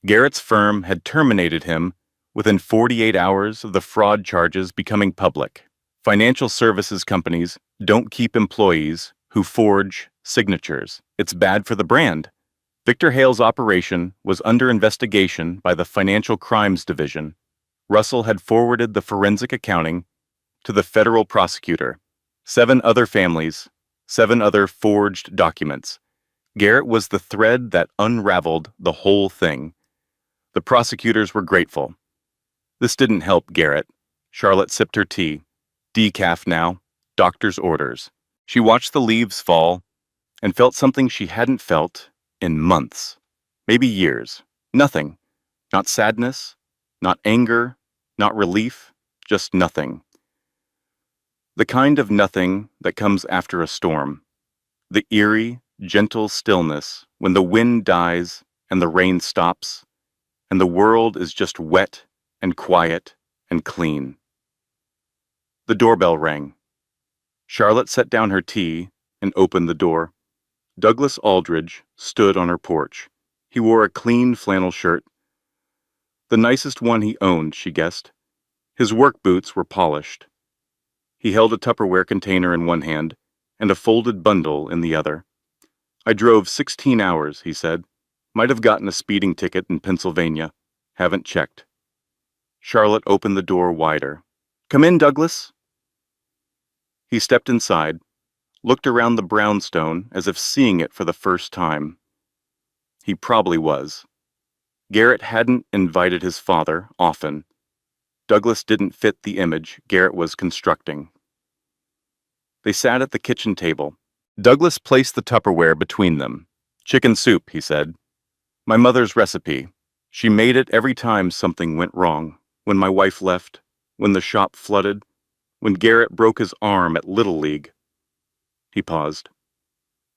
A: Garrett's firm had terminated him within 48 hours of the fraud charges becoming public. Financial services companies don't keep employees who forge signatures. It's bad for the brand. Victor Hale's operation was under investigation by the Financial Crimes Division. Russell had forwarded the forensic accounting to the federal prosecutor. 7 other families, 7 other forged documents. Garrett was the thread that unraveled the whole thing. The prosecutors were grateful. This didn't help Garrett. Charlotte sipped her tea. Decaf now, doctor's orders. She watched the leaves fall and felt something she hadn't felt in months, maybe years. Nothing. Not sadness, not anger, not relief, just nothing. The kind of nothing that comes after a storm. The eerie, gentle stillness when the wind dies and the rain stops, and the world is just wet and quiet and clean. The doorbell rang. Charlotte set down her tea and opened the door. Douglas Aldridge stood on her porch. He wore a clean flannel shirt. The nicest one he owned, she guessed. His work boots were polished. He held a Tupperware container in one hand and a folded bundle in the other. "I drove 16 hours, he said. Might have gotten a speeding ticket in Pennsylvania. Haven't checked." Charlotte opened the door wider. "Come in, Douglas." He stepped inside, looked around the brownstone as if seeing it for the first time. He probably was. Garrett hadn't invited his father often. Douglas didn't fit the image Garrett was constructing. They sat at the kitchen table. Douglas placed the Tupperware between them. "Chicken soup," he said. "My mother's recipe. She made it every time something went wrong. When my wife left, when the shop flooded, when Garrett broke his arm at Little League." He paused.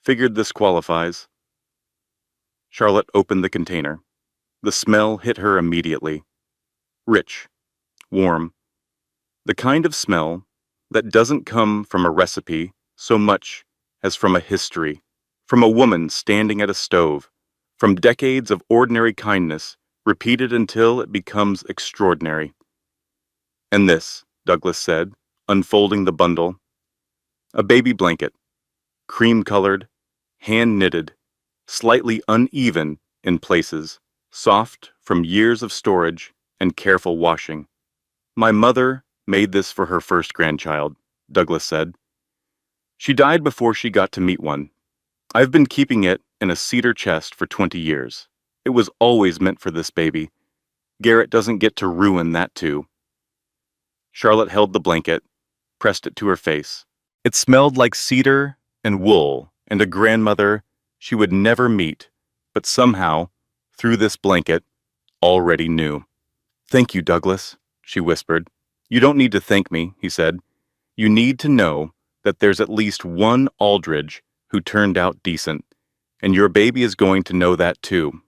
A: "Figured this qualifies." Charlotte opened the container. The smell hit her immediately. Rich. Warm. The kind of smell that doesn't come from a recipe so much as from a history, from a woman standing at a stove, from decades of ordinary kindness repeated until it becomes extraordinary. "And this," Douglas said, unfolding the bundle. A baby blanket, cream-colored, hand-knitted, slightly uneven in places, soft from years of storage and careful washing. "My mother made this for her first grandchild," Douglas said. "She died before she got to meet one. I've been keeping it in a cedar chest for 20 years. It was always meant for this baby. Garrett doesn't get to ruin that too." Charlotte held the blanket, pressed it to her face. It smelled like cedar and wool and a grandmother she would never meet, but somehow, through this blanket, already knew. "Thank you, Douglas," she whispered. "You don't need to thank me," he said. "You need to know that there's at least one Aldridge who turned out decent, and your baby is going to know that too."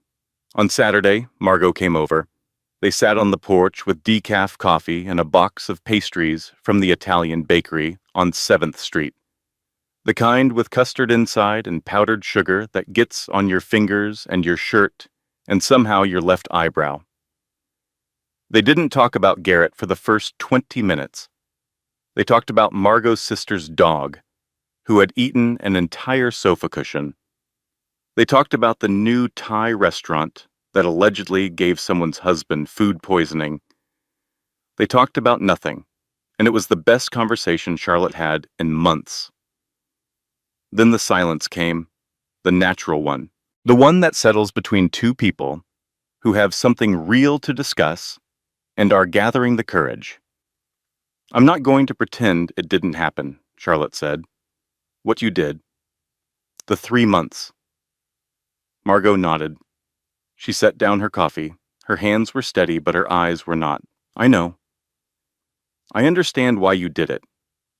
A: On Saturday, Margot came over. They sat on the porch with decaf coffee and a box of pastries from the Italian bakery on 7th Street. The kind with custard inside and powdered sugar that gets on your fingers and your shirt and somehow your left eyebrow. They didn't talk about Garrett for the first 20 minutes. They talked about Margot's sister's dog, who had eaten an entire sofa cushion. They talked about the new Thai restaurant that allegedly gave someone's husband food poisoning. They talked about nothing, and it was the best conversation Charlotte had in months. Then the silence came, the natural one, the one that settles between two people who have something real to discuss and are gathering the courage. "I'm not going to pretend it didn't happen," Charlotte said. "What you did. The 3 months." Margot nodded. She set down her coffee. Her hands were steady, but her eyes were not. "I know. I understand why you did it.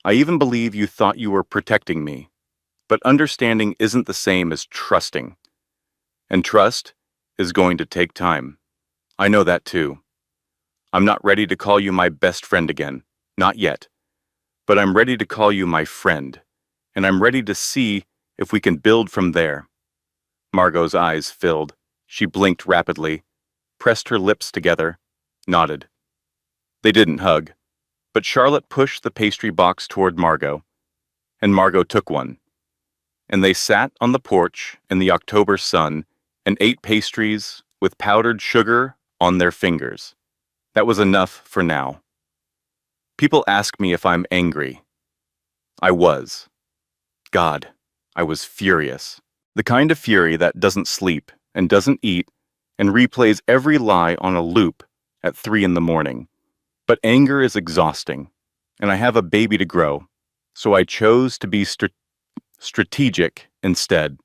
A: I even believe you thought you were protecting me. But understanding isn't the same as trusting. And trust is going to take time. I know that too. I'm not ready to call you my best friend again. Not yet. But I'm ready to call you my friend. And I'm ready to see if we can build from there." Margot's eyes filled. She blinked rapidly, pressed her lips together, nodded. They didn't hug, but Charlotte pushed the pastry box toward Margot, and Margot took one. And they sat on the porch in the October sun and ate pastries with powdered sugar on their fingers. That was enough for now. People ask me if I'm angry. I was. God, I was furious. The kind of fury that doesn't sleep and doesn't eat and replays every lie on a loop at 3 a.m. But anger is exhausting, and I have a baby to grow, so I chose to be strategic instead.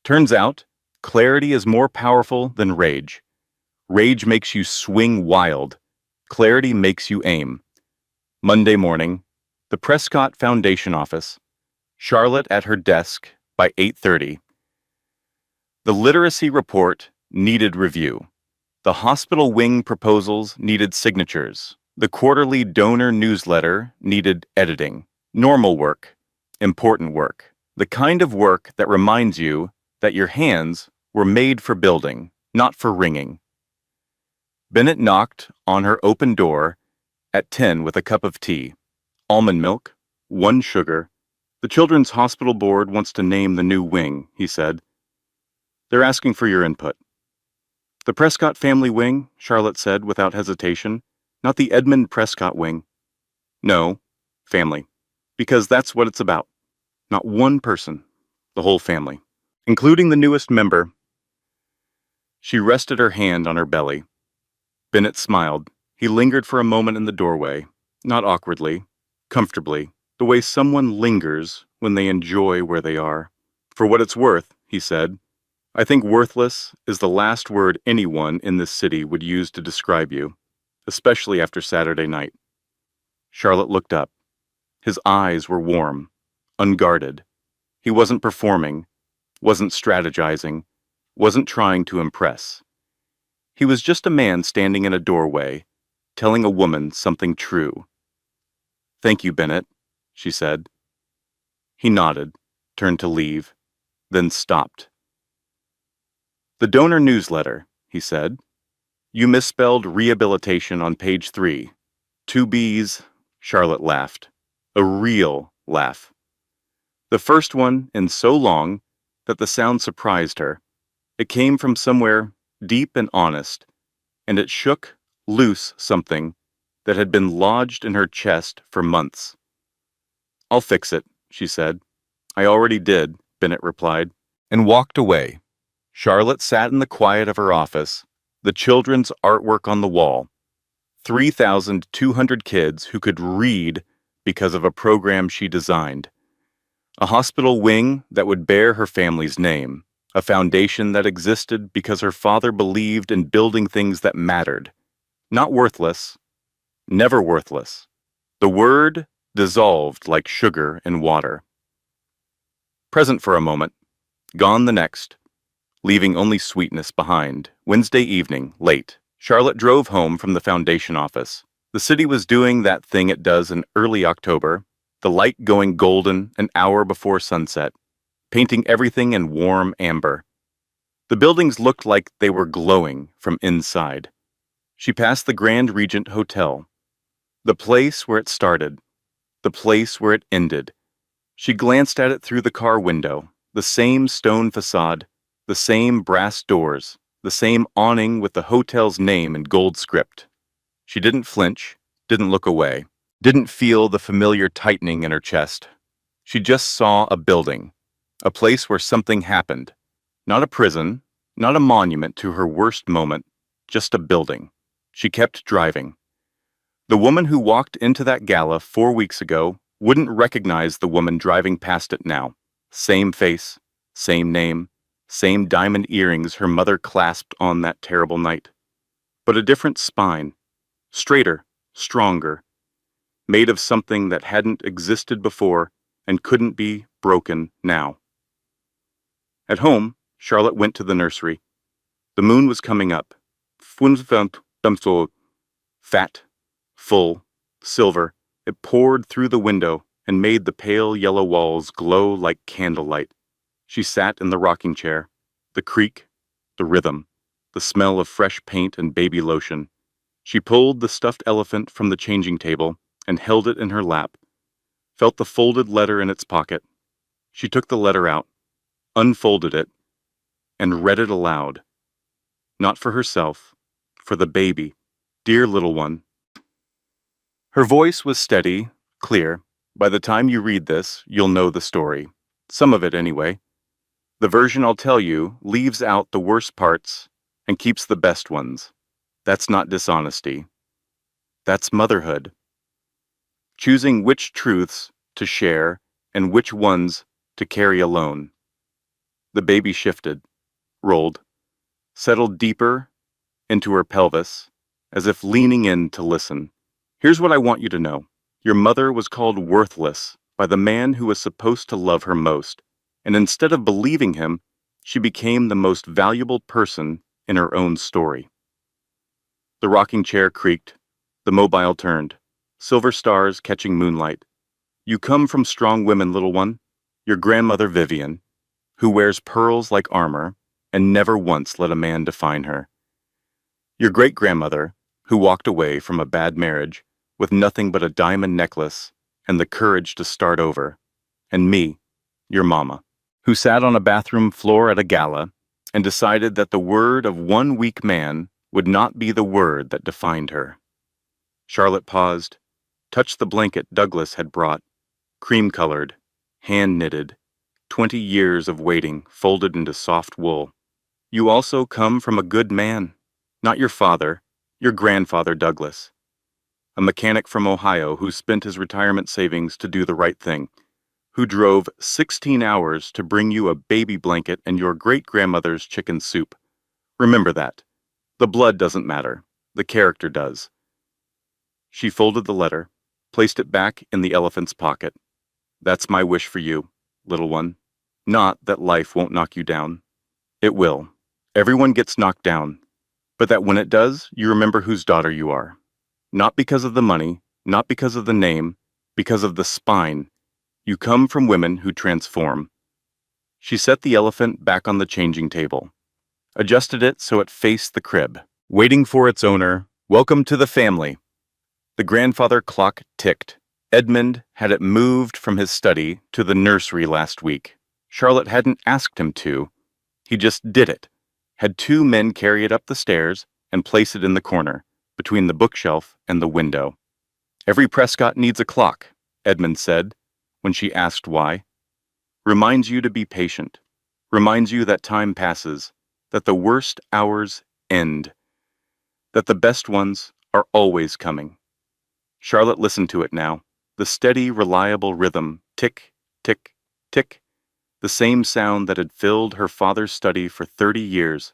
A: Turns out, clarity is more powerful than rage. Rage makes you swing wild. Clarity makes you aim. Monday morning, the Prescott Foundation office. Charlotte at her desk by 8:30. The literacy report needed review. The hospital wing proposals needed signatures. The quarterly donor newsletter needed editing. Normal work. Important work. The kind of work that reminds you that your hands were made for building, not for ringing. Bennett knocked on her open door at 10 with a cup of tea. Almond milk, 1 sugar. "The Children's Hospital Board wants to name the new wing," he said. "They're asking for your input." "The Prescott family wing," Charlotte said without hesitation. "Not the Edmund Prescott wing." "No, family. Because that's what it's about. Not one person. The whole family. Including the newest member." She rested her hand on her belly. Bennett smiled. He lingered for a moment in the doorway, not awkwardly, comfortably, the way someone lingers when they enjoy where they are. "For what it's worth," he said, "I think worthless is the last word anyone in this city would use to describe you, especially after Saturday night." Charlotte looked up. His eyes were warm, unguarded. He wasn't performing, wasn't strategizing, wasn't trying to impress. He was just a man standing in a doorway, telling a woman something true. "Thank you, Bennett," she said. He nodded, turned to leave, then stopped. "The donor newsletter," he said. "You misspelled rehabilitation on page 3. 2 B's." Charlotte laughed. A real laugh. The first one in so long that the sound surprised her. It came from somewhere deep and honest, and it shook loose something that had been lodged in her chest for months. "I'll fix it," she said. "I already did," Bennett replied, and walked away. Charlotte sat in the quiet of her office, the children's artwork on the wall, 3,200 kids who could read because of a program she designed. A hospital wing that would bear her family's name. A foundation that existed because her father believed in building things that mattered. Not worthless, never worthless. The word dissolved like sugar in water. Present for a moment, gone the next, leaving only sweetness behind. Wednesday evening, late, Charlotte drove home from the foundation office. The city was doing that thing it does in early October, the light going golden an hour before sunset, painting everything in warm amber. The buildings looked like they were glowing from inside. She passed the Grand Regent Hotel, the place where it started, the place where it ended. She glanced at it through the car window, the same stone facade, the same brass doors, the same awning with the hotel's name in gold script. She didn't flinch, didn't look away, didn't feel the familiar tightening in her chest. She just saw a building, a place where something happened. Not a prison, not a monument to her worst moment, just a building. She kept driving. The woman who walked into that gala 4 weeks ago wouldn't recognize the woman driving past it now. Same face, same name, same diamond earrings her mother clasped on that terrible night. But a different spine, straighter, stronger, made of something that hadn't existed before and couldn't be broken now. At home, Charlotte went to the nursery. The moon was coming up. Fat, full, silver. It poured through the window and made the pale yellow walls glow like candlelight. She sat in the rocking chair. The creak, the rhythm, the smell of fresh paint and baby lotion. She pulled the stuffed elephant from the changing table and held it in her lap, felt the folded letter in its pocket. She took the letter out, unfolded it, and read it aloud. Not for herself, for the baby, dear little one. Her voice was steady, clear. By the time you read this, you'll know the story. Some of it, anyway. The version I'll tell you leaves out the worst parts and keeps the best ones. That's not dishonesty. That's motherhood. Choosing which truths to share and which ones to carry alone. The baby shifted, rolled, settled deeper into her pelvis, as if leaning in to listen. Here's what I want you to know. Your mother was called worthless by the man who was supposed to love her most, and instead of believing him, she became the most valuable person in her own story. The rocking chair creaked, the mobile turned, silver stars catching moonlight. You come from strong women, little one. Your grandmother Vivian, who wears pearls like armor and never once let a man define her. Your great-grandmother, who walked away from a bad marriage with nothing but a diamond necklace and the courage to start over. And me, your mama, who sat on a bathroom floor at a gala and decided that the word of one weak man would not be the word that defined her. Charlotte paused, touched the blanket Douglas had brought, cream-colored, hand-knitted, 20 years of waiting folded into soft wool. You also come from a good man, not your father, your grandfather Douglas, a mechanic from Ohio who spent his retirement savings to do the right thing, who drove 16 hours to bring you a baby blanket and your great-grandmother's chicken soup. Remember that. The blood doesn't matter. The character does. She folded the letter, placed it back in the elephant's pocket. That's my wish for you, little one. Not that life won't knock you down. It will. Everyone gets knocked down. But that when it does, you remember whose daughter you are. Not because of the money, not because of the name, because of the spine. You come from women who transform. She set the elephant back on the changing table, adjusted it so it faced the crib, waiting for its owner. Welcome to the family. The grandfather clock ticked. Edmund had it moved from his study to the nursery last week. Charlotte hadn't asked him to. He just did it. Had 2 men carry it up the stairs and place it in the corner, between the bookshelf and the window. Every Prescott needs a clock, Edmund said, when she asked why. Reminds you to be patient. Reminds you that time passes, that the worst hours end, that the best ones are always coming. Charlotte listened to it now. The steady, reliable rhythm, tick, tick, tick, the same sound that had filled her father's study for 30 years,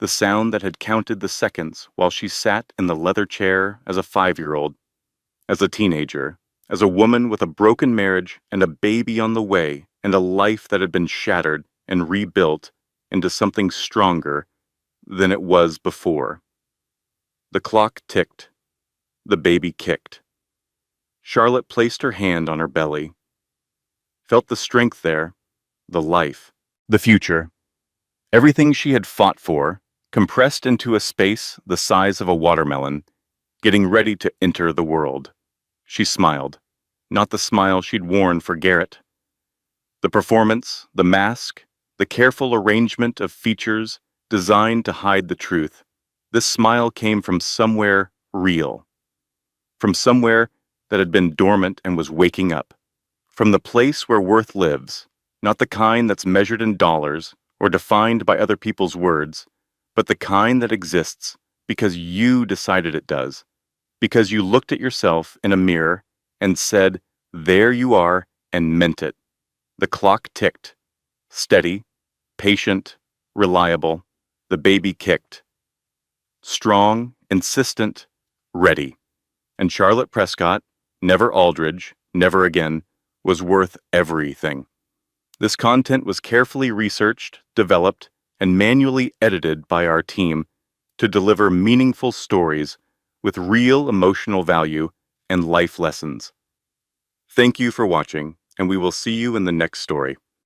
A: the sound that had counted the seconds while she sat in the leather chair as a 5-year-old, as a teenager, as a woman with a broken marriage and a baby on the way and a life that had been shattered and rebuilt into something stronger than it was before. The clock ticked. The baby kicked. Charlotte placed her hand on her belly, felt the strength there, the life, the future. Everything she had fought for, compressed into a space the size of a watermelon, getting ready to enter the world. She smiled, not the smile she'd worn for Garrett. The performance, the mask, the careful arrangement of features designed to hide the truth. This smile came from somewhere real, from somewhere that had been dormant and was waking up, from the place where worth lives, not the kind that's measured in dollars or defined by other people's words, but the kind that exists because you decided it does, because you looked at yourself in a mirror and said, "There you are," and meant it. The clock ticked. Steady, patient, reliable. The baby kicked. Strong, insistent, ready. And Charlotte Prescott, never Aldridge, never again, was worth everything. This content was carefully researched, developed, and manually edited by our team to deliver meaningful stories with real emotional value and life lessons. Thank you for watching, and we will see you in the next story.